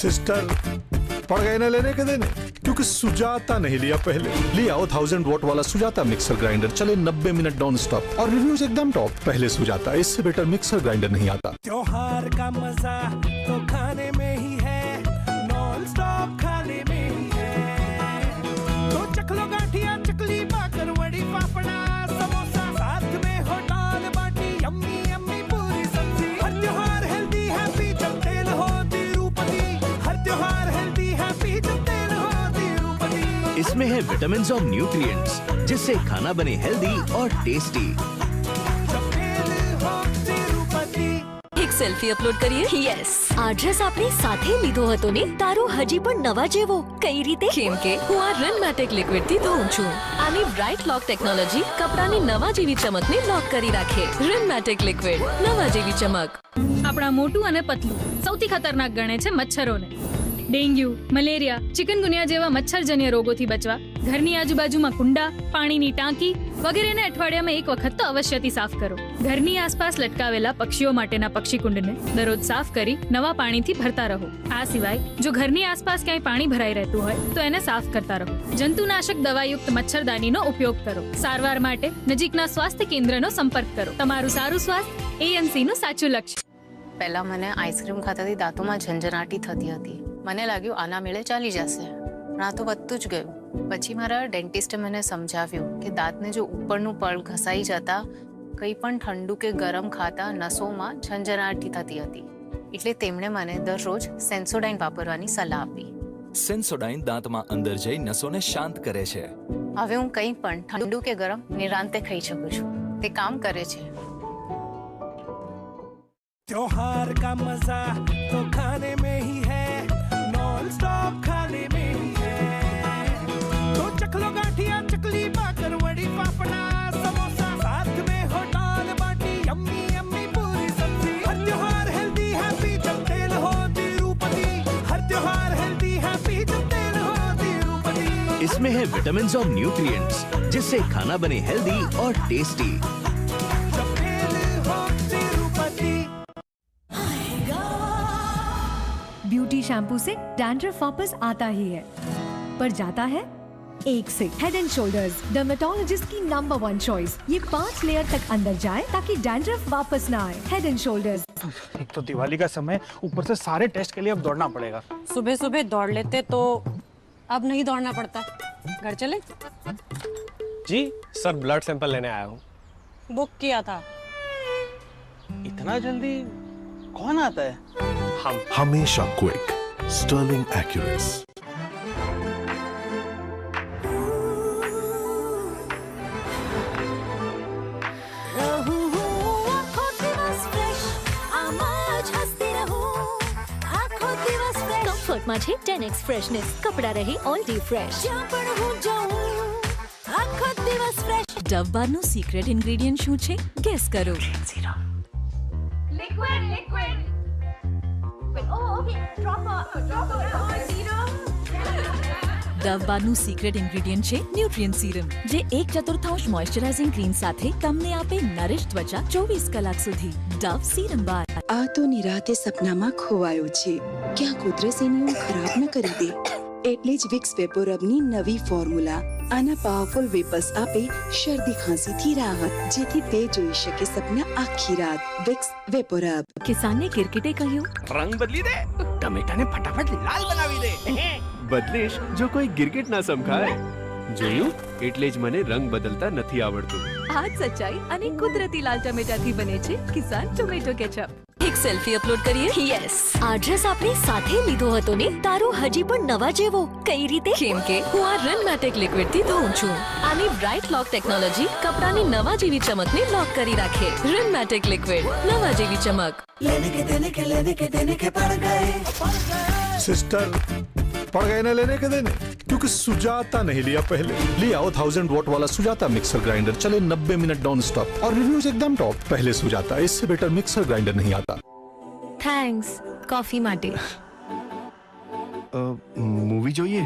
सिस्टर पड़ गए ना लेने के देने, क्योंकि सुजाता नहीं लिया पहले. ले आओ 1000 वॉट वाला सुजाता मिक्सर ग्राइंडर, चले 90 मिनट नॉन स्टॉप और रिव्यूज एकदम टॉप. पहले सुजाता, इससे बेटर मिक्सर ग्राइंडर नहीं आता. त्योहार का मजा तो खाने में ही है, नॉन स्टॉप खाने में ही है. तो चखलो गाठिया, चकली, बाकर, वड़ी, पापड़ा, समोसा, साथ में हो दाल बाटी, यम्मी यम्मी पूरी सब्जी. हर त्योहार हेल्दी हैप्पी जब तेल हो तिरुपति. हर त्योहार हेल्दी हैप्पी जब तेल हो तिरुपति. इसमें है विटामिन और न्यूट्रिएंट्स, जिससे खाना बने हेल्दी और टेस्टी. એક સેલ્ફી અપલોડ કરીએ? યસ. આ ડ્રેસ આપણે સાથે લીધો હતો ને, તારો હજી પણ નવા જેવો. કઈ રીતે? કેમ કે હું આ રનમેટિક લિક્વિડ થી ધોઉં છું. આની બ્રાઇટ લોક ટેકનોલોજી કપડાની નવા જેવી ચમકને લોક કરી રાખે. રનમેટિક લિક્વિડ, નવા જેવી ચમક. આપણા મોટું અને પતલું સૌથી ખતરનાક ગણે છે મચ્છરોને. ડેન્ગ્યુ, મલેરિયા, ચિકનગુનિયા જેવા મચ્છરજન્ય રોગોથી બચવા ઘરની આજુબાજુમાં કુંડા, પાણીની ટાંકી વગેરેને અઠવાડિયામાં એક વખત તો અવશ્યથી સાફ કરો. ઘરની આસપાસ લટકાવેલા પક્ષીઓ માટેના પક્ષીકુંડને દરરોજ સાફ કરી નવા પાણીથી ભરતા રહો. આ સિવાય જો ઘરની આસપાસ ક્યાંય પાણી ભરાઈ રહેતું હોય તો એને સાફ કરતા રહો. જંતુનાશક દવાયુક્ત મચ્છરદાનીનો ઉપયોગ કરો. સારવાર માટે નજીકના સ્વાસ્થ્ય કેન્દ્રનો સંપર્ક કરો. તમારું સારું સ્વાસ્થ્ય એએમસીનું સાચું લક્ષ્ય. પહેલા મને આઈસ્ક્રીમ ખાતાથી દાંતોમાં ઝંઝનાટી થતી હતી. મને લાગ્યું આના મેળે ચાલી જશે, પણ આ તો વધતું જ ગયું. પછી મારા ડેન્ટિસ્ટે મને સમજાવ્યું કે દાંતને જો ઉપરનું પડ ઘસાઈ જતા કંઈ પણ ઠંડુ કે ગરમ ખાતા નસોમાં ઝંઝનાટી થતી હતી. એટલે તેમણે મને દરરોજ સેન્સોડાઇન વાપરવાની સલાહ આપી. સેન્સોડાઇન દાંતમાં અંદર જઈ નસોને શાંત કરે છે. હવે હું કંઈ પણ ઠંડુ કે ગરમ નિરાંતે ખાઈ શકું છું. તે કામ કરે છે. त्योहार का मजा तो खाने में ही है, नॉन स्टॉप खाने में ही है. तो चखलो गाठिया, चकली, बाकर, वड़ी, पापड़ा, समोसा, साथ में हो दाल बाटी, यम्मी यम्मी पूरी सब्जी. हर त्योहार हेल्दी हैप्पी जब तेल हो तिरुपति. हर त्योहार हेल्दी हैप्पी जब तेल हो तिरुपति. इसमें है विटामिन और न्यूट्रिएंट्स, जिससे खाना बने हेल्दी और टेस्टी. ब्यूटी शैम्पू से डैंड्रफ वापस आता ही है, पर जाता है एक से. हेड एंड शोल्डर्स, डर्मेटोलॉजिस्ट की नंबर 1 चॉइस. ये 5 लेयर तक अंदर जाए ताकि डैंड्रफ वापस ना आए. Head and shoulders. एक तो दिवाली का समय, ऊपर से सारे टेस्ट के लिए अब दौड़ना पड़ेगा. सुबह सुबह दौड़ लेते तो अब नहीं दौड़ना पड़ता. घर चले? जी सर, ब्लड सैंपल लेने आया हूँ. बुक किया था. इतना जल्दी कौन आता है? हम. હંમેશા ક્વિક, સ્ટર્લિંગ એક્યુરેસ. કમ્ફર્ટમાં છે 10x ફ્રેશનેસ. કપડા રહે ઓલ ડે ફ્રેશ. ડવ બારનું સિક્રેટ ઇન્ગ્રેડિયન્ટ શું છે? ગેસ કરો. ડવ બારનું સિક્રેટ ઇન્ગ્રેડિયન્ટ છે ન્યુટ્રિયન્ટ સીરમ, જે 1/4 મોઇશ્ચરાઇઝિંગ ક્રીમ સાથે તમને આપે નરિશ ત્વચા 24 કલાક સુધી. ડવ સીરમ બાર. આ તો નિરાતે સપનામાં ખોવાયો છે, ક્યાં કુદરત એની ઊંઘ ખરાબ ન કરી દે. એટલે જ વિક્સ વેપોરબની નવી ફોર્મ્યુલા આના પાવરફુલ વેપર્સ આપે શરદી ખાંસીથી રાહત, જેથી તે જોઈ શકે સપના આખી રાત. વિક્સ વેપોરબ. કિસાનને ક્રિકેટે કહ્યું, રંગ બદલી દે, ટમેટાને ફટાફટ લાલ બનાવી દે. બદલેશ, જો કોઈ ગિરગિટ ના સમખાય. જોયું, એટલે જ મને રંગ બદલતા નથી આવડતું. આ જ સચ્ચાઈ અને કુદરતી લાલ ટમેટાથી બને છે કિસાન ટોમેટો કેચઅપ. એક સેલ્ફી અપલોડ કરીએ? યસ. આ ડ્રેસ આપણે સાથે લીધો હતો ને, તારો હજી પણ નવા જેવો. કઈ રીતે? કેમ કે હું આ રન મેટેક લિક્વિડ થી ધોઉં છું. આની બ્રાઇટ લોક ટેકનોલોજી કપડાની નવા જેવી ચમકને લોક કરી રાખે. રન મેટેક લિક્વિડ, નવા જેવી ચમક. लेने के पड़ गए सिस्टर, पड़ गए ना लेने के देने, क्योंकि सुजाता नहीं लिया पहले. ले आओ 1000 वॉट वाला सुजाता मिक्सर ग्राइंडर, चले 90 मिनट नॉन स्टॉप और रिव्यूज एकदम टॉप. पहले सुजाता, इससे बेटर मिक्सर ग्राइंडर नहीं आता. થેન્ક્સ કોફી માટે. મૂવી જોઈએ?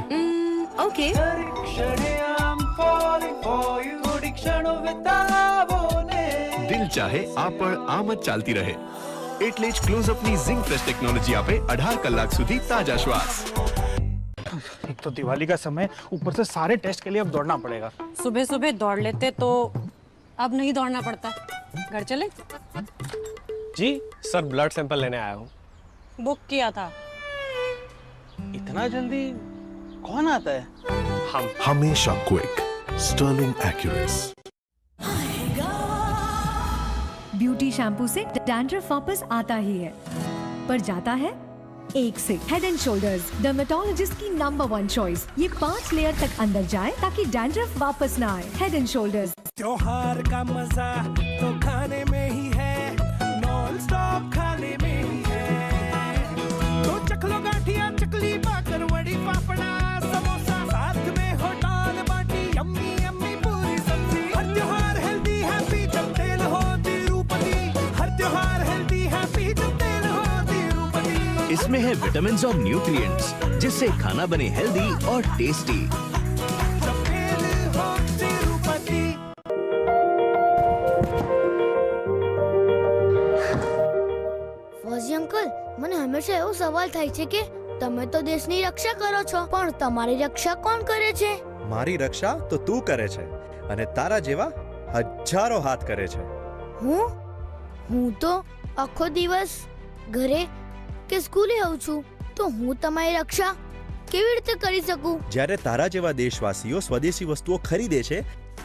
ઓકે. દિલ ચાહે આ પણ આમ જ ચાલતી રહે. એટલે જ ક્લોઝઅપની ઝિંક ફ્રેશ ટેકનોલોજી આપે 18 કલાક સુધી તાજા શ્વાસ. एक तो दिवाली का समय, ऊपर से सारे टेस्ट के लिए अब दौड़ना पड़ेगा. सुबह सुबह दौड़ लेते तो अब नहीं दौड़ना पड़ता. घर चले? जी सर, ब्लड सैंपल लेने आया हूँ. बुक किया था. इतना जल्दी कौन आता है? हम. हमेशा quick, Sterling Accuris. Beauty shampoo से डैंड्रफ वापस आता ही है, पर जाता है एक से. हेड एंड शोल्डर्स, डर्मेटोलॉजिस्ट की नंबर 1 चॉइस. ये 5 लेयर तक अंदर जाए ताकि डैंड्रफ वापस ना आए. Head and shoulders. त्योहार का मजा तो खाने में ही है, नॉन स्टॉप खाने में ही है. तो चख लो गाठिया, चकली, बाकरवड़ी, फाफड़ा, समोसा, साथ में हो दाल बाटी, यम्मी यम्मी पूरी सब्जी. हर त्योहार हेल्दी हैप्पी जब तेल हो तिरुपति. हर त्योहार हेल्दी हैप्पी जब तेल हो तिरुपति. इसमें है विटामिन और न्यूट्रिएंट्स, जिससे खाना बने हेल्दी और टेस्टी. ફોઝી અંકલ, મને હંમેશા એવો સવાલ થાય છે કે તમે તો દેશની રક્ષા કરો છો, પણ તમારી રક્ષા કોણ કરે છે? મારી રક્ષા તો તું કરે છે, અને તારા જેવા હજારો હાથ કરે છે. હું તો આખો દિવસ ઘરે કે સ્કૂલે આવું છું, તો હું તમારી રક્ષા કેવી રીતે કરી શકું? જ્યારે તારા જેવા દેશવાસીઓ સ્વદેશી વસ્તુઓ ખરીદે છે,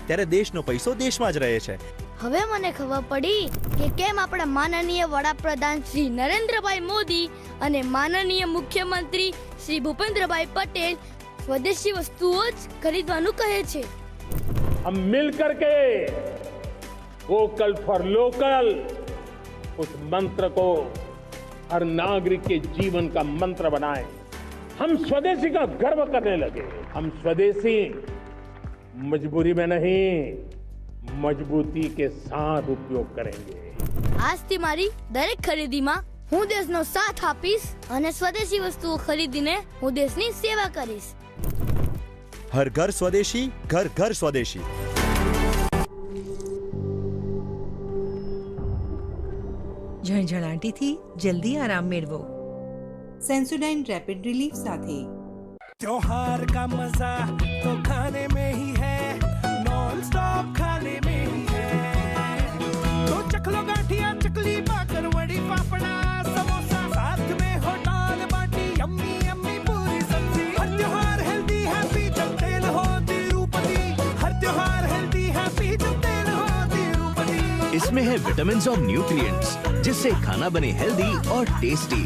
ત્યારે દેશનો પૈસો દેશમાં જ રહે છે. હવે મને ખબર પડી કે કેમ આપણા માનનીય વડાપ્રધાન શ્રી નરેન્દ્રભાઈ મોદી અને માનનીય મુખ્યમંત્રી શ્રી ભૂપેન્દ્રભાઈ પટેલ સ્વદેશી વસ્તુઓ જ ખરીદવાનું કહે છે. हम मिल करके वोकल फॉर लोकल उस मंत्र को हर नागरिक के जीवन का मंत्र बनाए. हम स्वदेशी का गर्व करने लगे. हम स्वदेशी मजबूरी में नहीं, मजबूती के साथ उपयोग करेंगे. આજથી મારી દરેક ખરીદીમાં હું દેશનો સાથ આપીશ અને સ્વદેશી વસ્તુઓ ખરીદીને હું દેશની સેવા કરીશ. હર ઘર સ્વદેશી, ઘર ઘર સ્વદેશી. ઝણઝણાટીથી જલ્દી આરામ મેળવો. સેન્સોડાઇન રેપિડ રિલીફ સાથે. त्योहार का मजा तो खाने में ही है, नॉन स्टॉप खाने में ही है. तो चख लो गाठिया, चकली, बाकरवड़ी, फाफड़ा, समोसा, साथ में हो दाल बाटी, यम्मी यम्मी पूरी सब्जी. हर त्योहार हेल्दी हैप्पी जब तेल हो तिरुपति. हर त्योहार हेल्दी हैप्पी जब तेल हो तिरुपति. इसमें है विटामिन और न्यूट्रिएंट्स, जिससे खाना बने हेल्दी और टेस्टी.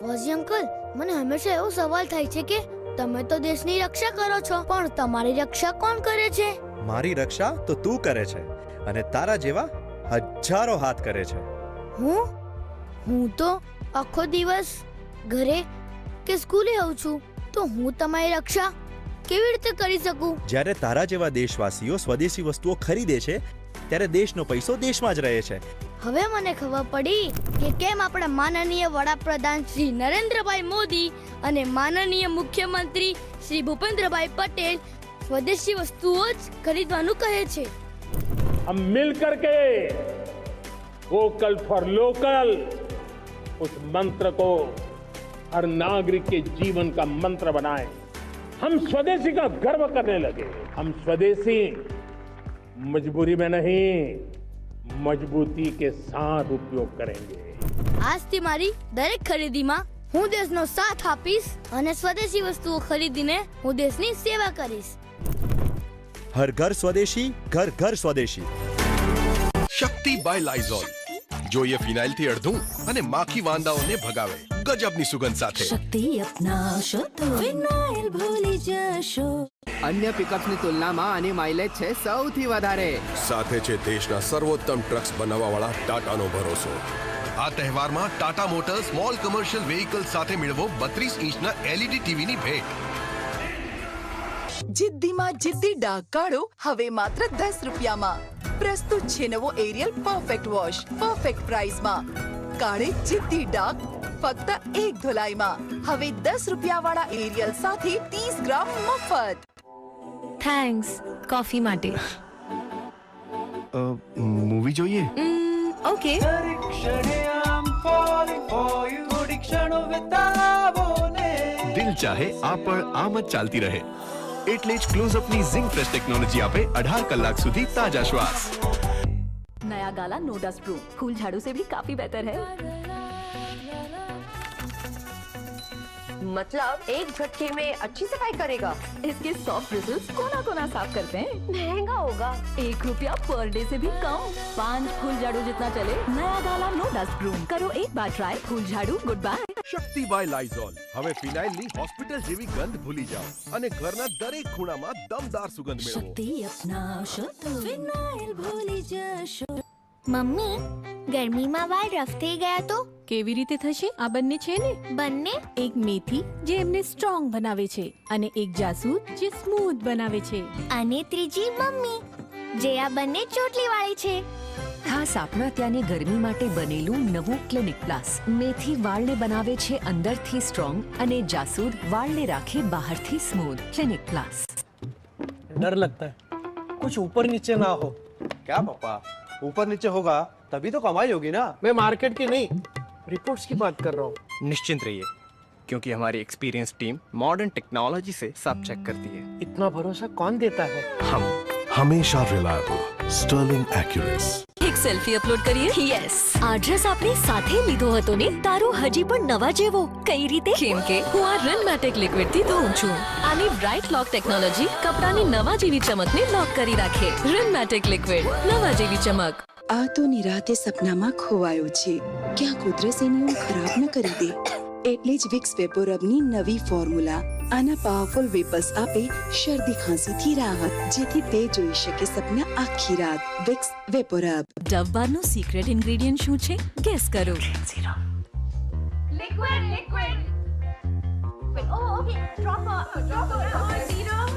ફોઝી અંકલ, મને હંમેશા એવો સવાલ થાય છે કે તમે તો દેશની રક્ષા કરો છો, પણ તમારી રક્ષા કોણ કરે છે? મારી રક્ષા તો તું કરે છે, અને તારા જેવા હજારો હાથ કરે છે. હું તો આખો દિવસ ઘરે કે સ્કૂલે આવું છું, તો હું તમારી રક્ષા કેવી રીતે કરી શકું? જ્યારે તારા જેવા દેશવાસીઓ સ્વદેશી વસ્તુઓ ખરીદે છે, ત્યારે દેશનો પૈસો દેશમાં જ રહે છે. હવે મને ખબર પડી કે કેમ આપણા માનનીય વડાપ્રધાન શ્રી નરેન્દ્રભાઈ મોદી અને માનનીય મુખ્યમંત્રી શ્રી ભૂપેન્દ્રભાઈ પટેલ સ્વદેશી વસ્તુઓ જ ખરીદવાનું કહે છે. हम मिल करके वोकल फॉर लोकल उस मंत्र को हर नागरिक के जीवन का मंत्र बनाए. हम स्वदेशी का गर्व करने लगे. हम स्वदेशी मजबूरी में नहीं, मजबूती के साथ उपयोग करेंगे. આજથી મારી દરેક ખરીદીમાં હું દેશનો સાથ આપીશ અને સ્વદેશી વસ્તુઓ ખરીદીને હું દેશની સેવા કરીશ. હર ઘર સ્વદેશી, ઘર ઘર સ્વદેશી. શક્તિ બાય લાઇઝોલ. જોઈએ ફિનાઇલ થી અડધું અને માખી વાંદાઓને ભગાવે ગજબની સુગંધ સાથે. શક્તિ અપનાવશો તો ફિનાઇલ ભૂલી જશો. અન્ય પિકઅપ્સની તુલનામાં આની માઇલેજ છે સૌથી વધારે. સાથે છે દેશના સર્વોત્તમ ટ્રક્સ બનાવવાવાળા ટાટાનો ભરોસો. આ તહેવારમાં Tata motors small commercial vehicle સાથે મેળવો 32 ઇંચના LED ટીવીની ભેટ. જિદ્દીમાં જિદ્દી ડાઘ કાઢો હવે માત્ર 10 રૂપિયામાં. પ્રસ્તુત છે નવો એરિયલ પરફેક્ટ વોશ પરફેક્ટ પ્રાઇસમાં. કાઢે જિદ્દી ડાઘ ફક્ત 1 ધોલાઈમાં. હવે 10 રૂપિયાવાળા એરિયલ સાથે 30 ગ્રામ મફત. થેન્ક્સ કોફી માટે. મૂવી જોઈએ? ઓકે. દિલ ચાહે આ પણ આમ જ ચાલતી રહે. એટલે જ ક્લોઝઅપની ઝિંક ફ્રેશ ટેકનોલોજી આપે 18 કલાક સુધી તાજા શ્વાસ. नया गाला नो डस्ट प्रूफ फूल झाड़ू से भी काफी बेहतर है. मतलब एक झटके में अच्छी सफाई करेगा. इसके सॉफ्ट ब्रिजल्स कोना कोना साफ करते हैं. महंगा होगा. 1 रुपया पर डे से भी कम. 5 फूल झाड़ू जितना चले. नया गाला नो डस्ट प्रूफ. करो एक बार ट्राई. फूल झाड़ू good bye. Shakti by Lysol. હવે ફિનાઇલની હોસ્પિટલ જેવી ગંધ ભૂલી જાઓ અને ઘરના દરેક ખૂણામાં દમદાર સુગંધ મેળવો. શક્તિ અપનાવશો તો ફિનાઇલ ભૂલી જશો. મમ્મી, ગરમીમાં વાળ રફ થઈ ગયા તો કેવી રીતે થશે? આ બંને છે ને, બંને એક મેથી જે એમને સ્ટ્રોંગ બનાવે છે અને એક જાસૂદ જે સ્મૂથ બનાવે છે. અને ત્રીજી મમ્મી જે આ બંને ચોટલી વાળી છે. ખાસ આપણા ત્યાંની ગરમી માટે બનેલું નવું ક્લિનિક પ્લસ. મેથી વાળને બનાવે છે અંદરથી સ્ટ્રોંગ અને જાસૂદ વાળને રાખે બહારથી સ્મૂથ. Clinic plus. डर लगता है कुछ ऊपर नीचे ना हो. क्या पापा, ऊपर नीचे होगा तभी तो कमाई होगी ना. मैं मार्केट की नहीं, रिपोर्ट्स की बात कर रहा हूँ. निश्चिंत रहिए क्योंकि हमारी एक्सपीरियंस टीम मॉडर्न टेक्नोलॉजी से सब चेक करती है. इतना भरोसा कौन देता है? हम હંમેશા રિલાયબલ સ્ટર્લિંગ એક્યુરેસ. એક સેલ્ફી અપલોડ કરીએ. યસ. આ ડ્રેસ આપણે સાથે લીધો હતો ને, તારું હજી પણ નવા જેવો. કઈ રીતે? કેમ કે હું આ રનમેટિક લિક્વિડ થી ધોઉં છું. આની બ્રાઇટ લોક ટેકનોલોજી કપડાની નવા જેવી ચમકને લોક કરી રાખે. રનમેટિક લિક્વિડ, નવા જેવી ચમક. આ તો નિરાતે સપનામાં ખોવાયો છે. ક્યાં કુદરત એની ઊંઘ ખરાબ ન કરી દે. એટલે જ વિક્સ વેપોરબની નવી ફોર્મ્યુલા. આના પાવરફુલ વેપર્સ આપે શરદી ખાંસીથી રાહત, જેથી તે જોઈ શકે સપના આખી રાત. વિક્સ વેપોરબ. ડવ બારનું સિક્રેટ ઇન્ગ્રેડિયન્ટ શું છે? ગેસ કરો. Liquid. Oh, okay. Drop serum.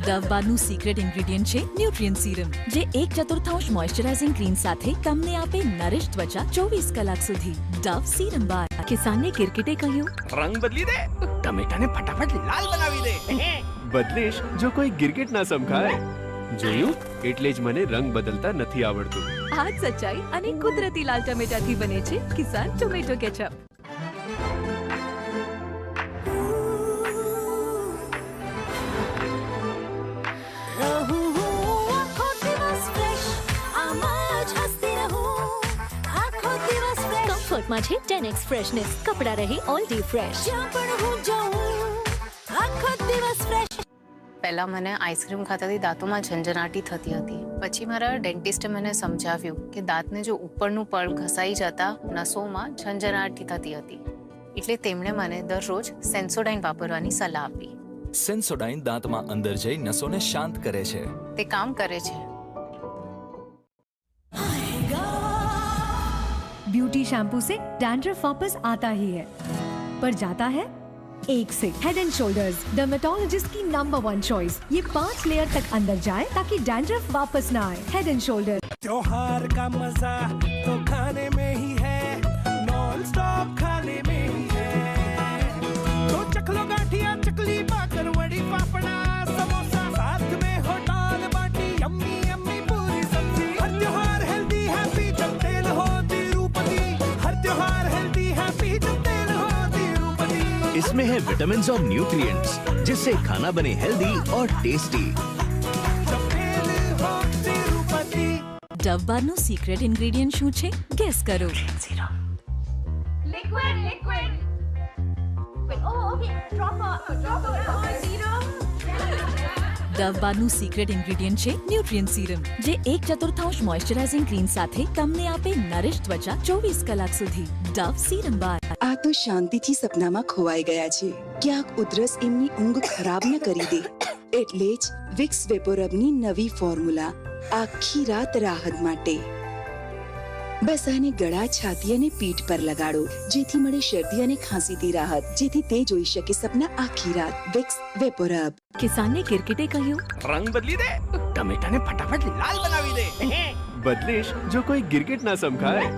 Dove બારનું સિક્રેટ ઇન્ગ્રેડિયન્ટ છે ન્યુટ્રિયન્ટ સીરમ, જે 1/4 મોઇશ્ચરાઇઝિંગ ક્રીમ સાથે તમને આપે નરિશ ત્વચા 24 કલાક સુધી. ડવ સીરમ બાર. કિસાનને કિરકિટે કહ્યું, રંગ બદલી દે, ટમેટાને ફટાફટ લાલ બનાવી દે. બદલેશ જો કોઈ ગિરગિટ ના સમખાય. જોયું? એટલે જ મને રંગ બદલતા નથી આવડતું. આ જ સચ્ચાઈ અને કુદરતી લાલ ટમેટાથી બને છે કિસાન ટોમેટો કેચઅપ. કમ્ફર્ટમાં છે 10x ફ્રેશનેસ. કપડા રહે ઓલ ડે ફ્રેશ. પહેલા મને આઈસ્ક્રીમ ખાતાથી દાંતોમાં ઝંઝનાટી થતી હતી. પછી મારા ડેન્ટિસ્ટે મને સમજાવ્યું કે દાંતને જો ઉપરનું પડ ઘસાઈ જતા નસોમાં ઝંઝનાટી થતી હતી. એટલે તેમણે મને દરરોજ સેન્સોડાઇન વાપરવાની સલાહ આપી. સેન્સોડાઇન દાંતમાં અંદર જઈ નસોને શાંત કરે છે. તે કામ કરે છે. ब्यूटी शैम्पू से डैंड्रफ वापस आता ही है, पर जाता है एक से हेड एंड शोल्डर्स डर्मेटोलॉजिस्ट की नंबर 1 चॉइस। ये 5 लेयर तक अंदर जाए ताकि डैंड्रफ वापस ना आए। Head and shoulder. त्योहार का मजा तो खाने में ही है, नॉन स्टॉप खाने में ही है। तो चख लो गाठिया, चकली, बाकर, वड़ी, पापड़ा, समोसा, साथ में हो दाल बाटी, यम्मी यम्मी पूरी सब्जी। हर त्योहार हेल्दी हैप्पी जब तेल हो तिरुपति, हर त्योहार हेल्दी हैप्पी जब तेल हो तिरुपति। इसमें है विटामिन्स और न्यूट्रिएंट्स जिससे खाना बने हेल्दी और टेस्टी। ડવ બારનું સિક્રેટ ઇન્ગ્રેડિયન્ટ શું છે? ગેસ કરો. ડવ બારનું સિક્રેટ ઇન્ગ્રેડિયન્ટ છે ન્યુટ્રિયન્ટ સીરમ, જે 1/4 મોઇશ્ચરાઇઝિંગ ક્રીમ સાથે તમને આપે નરિશ ત્વચા 24 કલાક સુધી. ડવ સીરમ બાર. આ તો શાંતિથી સપનામાં ખોવાઈ ગયા છે. ક્યાંક ઉધરસ એમની ઊંઘ ખરાબ ન કરી દે. એટલે જ વિક્સ વેપોરબની નવી ફોર્મ્યુલા આખી રાત રાહત માટે. બસ આને ગળા, છાતી અને પીઠ પર લગાડો, જેથી મળે શરદી અને ખાંસીથી રાહત, જેથી તે જોઈ શકે સપના આખી રાત. વિક્સ વેપોરબ. કિસાનને ક્રિકેટે કહ્યું, રંગ બદલી દે, ટમેટાને ફટાફટ લાલ બનાવી દે. બદલેશ, જો કોઈ ગિરગિટ ના સમખાય.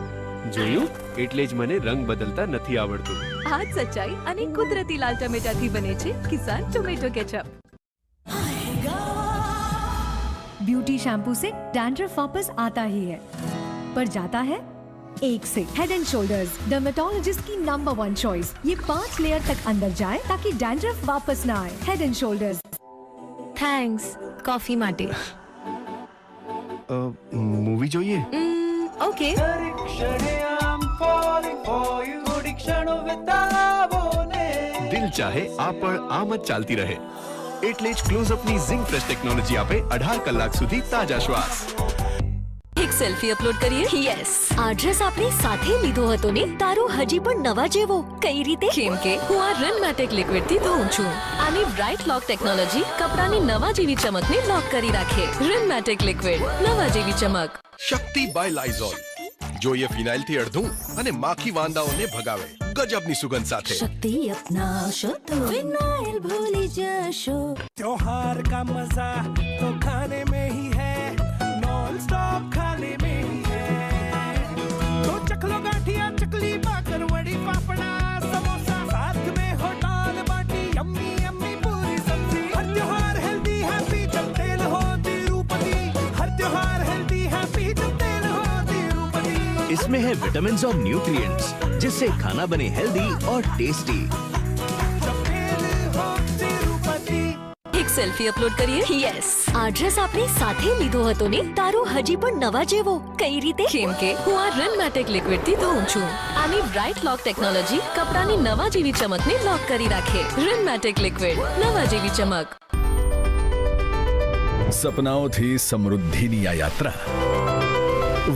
જોયું, એટલે જ મને રંગ બદલતા નથી આવડતું. આ જ સચ્ચાઈ અને કુદરતી લાલ ટમેટાથી બને છે કિસાન ટોમેટો કેચઅપ. ब्यूटी शैम्पू से डैंड्रफ वापस आता ही है, पर जाता है एक से। हेड एंड शोल्डर्स डर्मेटोलॉजिस्ट की नंबर 1 चॉइस। ये 5 लेयर तक अंदर जाए ताकि डैंड्रफ वापस ना आए। Head and shoulders. Thanks coffee માટે. મૂવી જોઈએ? ઓકે. દિલ ચાહે આ પણ આમ જ ચાલતી રહે, એટલે જ ક્લોઝઅપની ઝિંક ફ્રેશ ટેકનોલોજી આપે 18 કલાક સુધી તાજા શ્વાસ. એક સેલ્ફી અપલોડ કરીએ? યસ. આ ડ્રેસ આપણે સાથે લીધો હતો ને, તારો હજી પણ નવા જેવો. કઈ રીતે? કેમ કે હું આ રનમેટિક લિક્વિડ થી ધોઉં છું. આની બ્રાઇટ લોક ટેકનોલોજી કપડાની નવા જેવી ચમકને લોક કરી રાખે. રનમેટિક લિક્વિડ, નવા જેવી ચમક. શક્તિ બાય લાઇઝોલ. જોઈએ ફિનાઇલ થી અડધું અને માખી વાંદાઓને ભગાવે ગજબની સુગંધ સાથે. શક્તિ અપનાશો તો ફિનાઇલ ભૂલી જશો. त्योहार का मजा तो खाने में ही है, नॉन स्टॉप खाने में ही है। तो चख लो गाठिया, चकली, बाकर, वड़ी, पापड़ा, समोसा, साथ में हो दाल बाटी, यम्मी यम्मी पूरी सब्जी। हर त्योहार हेल्दी हैप्पी जब तेल हो तिरुपति, हर त्योहार हेल्दी हैप्पी जब तेल हो तिरुपति। इसमें है विटामिन्स और न्यूट्रिएंट्स जिससे खाना बने हेल्दी और टेस्टी. એક સેલ્ફી અપલોડ કરીએ? યસ. આ ડ્રેસ આપણે સાથે લીધો હતો ને, તારો હજી પણ નવા જેવો. કઈ રીતે? કેમ કે હું આ રનમેટિક લિક્વિડ થી ધોઉં છું. આની બ્રાઇટ લોક ટેકનોલોજી કપડાની નવા જેવી ચમકને લોક કરી રાખે. રનમેટિક લિક્વિડ, નવા જેવી ચમક. સપનાઓથી સમૃદ્ધિની આ યાત્રા,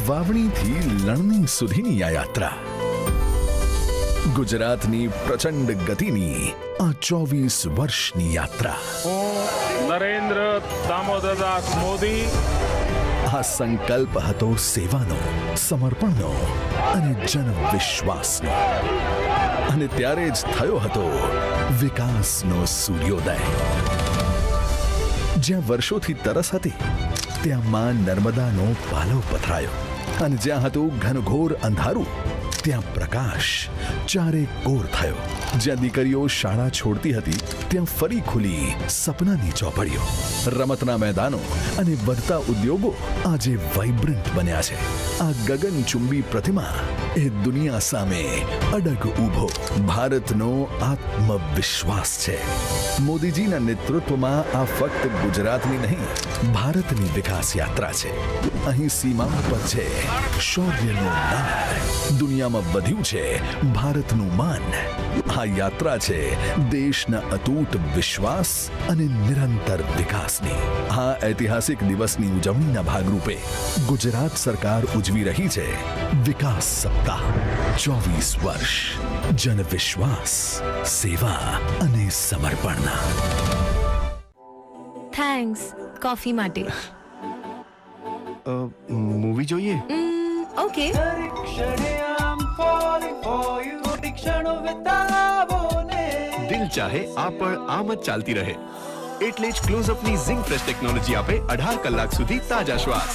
વાવણીથી લણણી સુધીની આ યાત્રા, ગુજરાતની પ્રચંડ ગતિની આ 24 વર્ષની યાત્રા. નરેન્દ્ર દામોદરદાસ મોદી. આ સંકલ્પ હતો સેવાનો, સમર્પણનો અને જન વિશ્વાસનો. અને ત્યારે જ થયો હતો વિકાસનો સૂર્યોદય. જ્યાં વર્ષોથી તરસ હતી, ત્યાં માં નર્મદાનો પાલવ પથરાયો. અને જ્યાં હતું ઘનઘોર અંધારું, ત્યાં પ્રકાશ ચારે કોર થયો. જ્યાં દીકરીઓ શાળા છોડતી હતી, ત્યાં ફરી ખુલી સપનાની ચોપડીઓ. રમતના મેદાનો અને વધતા ઉદ્યોગો આજે વાઇબ્રન્ટ બન્યા છે. આ ગગનચુંબી પ્રતિમા એ દુનિયા સામે અડગ ઊભો ભારતનો આત્મવિશ્વાસ છે. મોદીજીના નેતૃત્વમાં આ ફક્ત ગુજરાતની નહીં, ભારતની વિકાસ યાત્રા છે. અહીં સીમા પર છે શૌર્યનું નાદ, દુનિયામાં વધ્યું છે ભારતનું માન. આ યાત્રા છે દેશના અતૂટ વિશ્વાસ અને નિરંતર વિકાસની. આ ઐતિહાસિક દિવસની ઉજવણીના ભાગરૂપે ગુજરાત સરકાર ઉજવી રહી છે વિકાસ સપ્તાહ. 24 વર્ષ જન વિશ્વાસ, સેવા અને સમર્પણ. થેન્ક્સ કોફી માટે. મૂવી જોઈએ? ઓકે. દિલ દિલ ચાહે આ પણ આમ જ ચાલતી રહે. એટલે જ ક્લોઝઅપની ઝિંક ફ્રેશ ટેકનોલોજી આપે 18 કલાક સુધી તાજા શ્વાસ.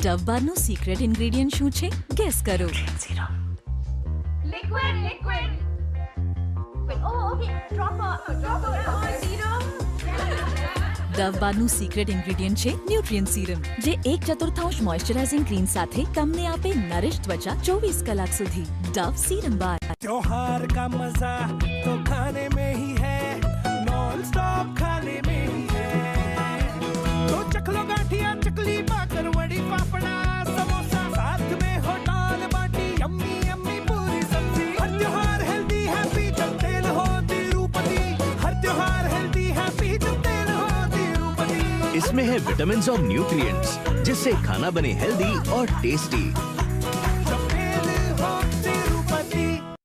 ડવ બારનું સિક્રેટ ઇન્ગ્રેડિયન્ટ શું છે? ગેસ કરો. ડવ બારનું સિક્રેટ ઇન્ગ્રેડિયન્ટ છે ન્યુટ્રિયન્ટ સીરમ, જે 1/4 મોઇશ્ચરાઇઝિંગ ક્રીમ સાથે તમને આપે નરિશ ત્વચા 24 કલાક સુધી. ડવ સીરમ બાર. त्योहार का मजा तो खाने में ही है, नॉन स्टॉप खाने में ही है. तो चख लो गाठिया चकली बाकर वड़ी पापड़ा समोसा साथ में हो दाल बाटी यम्मी यम्मी पूरी सब्जी. हर त्योहार हेल्दी हैप्पी जब तेल हो तिरुपति. हर त्योहार हेल्दी हैप्पी जब तेल हो तिरुपति. इसमें है विटामिन और न्यूट्रिएंट्स जिससे खाना बने हेल्दी और टेस्टी.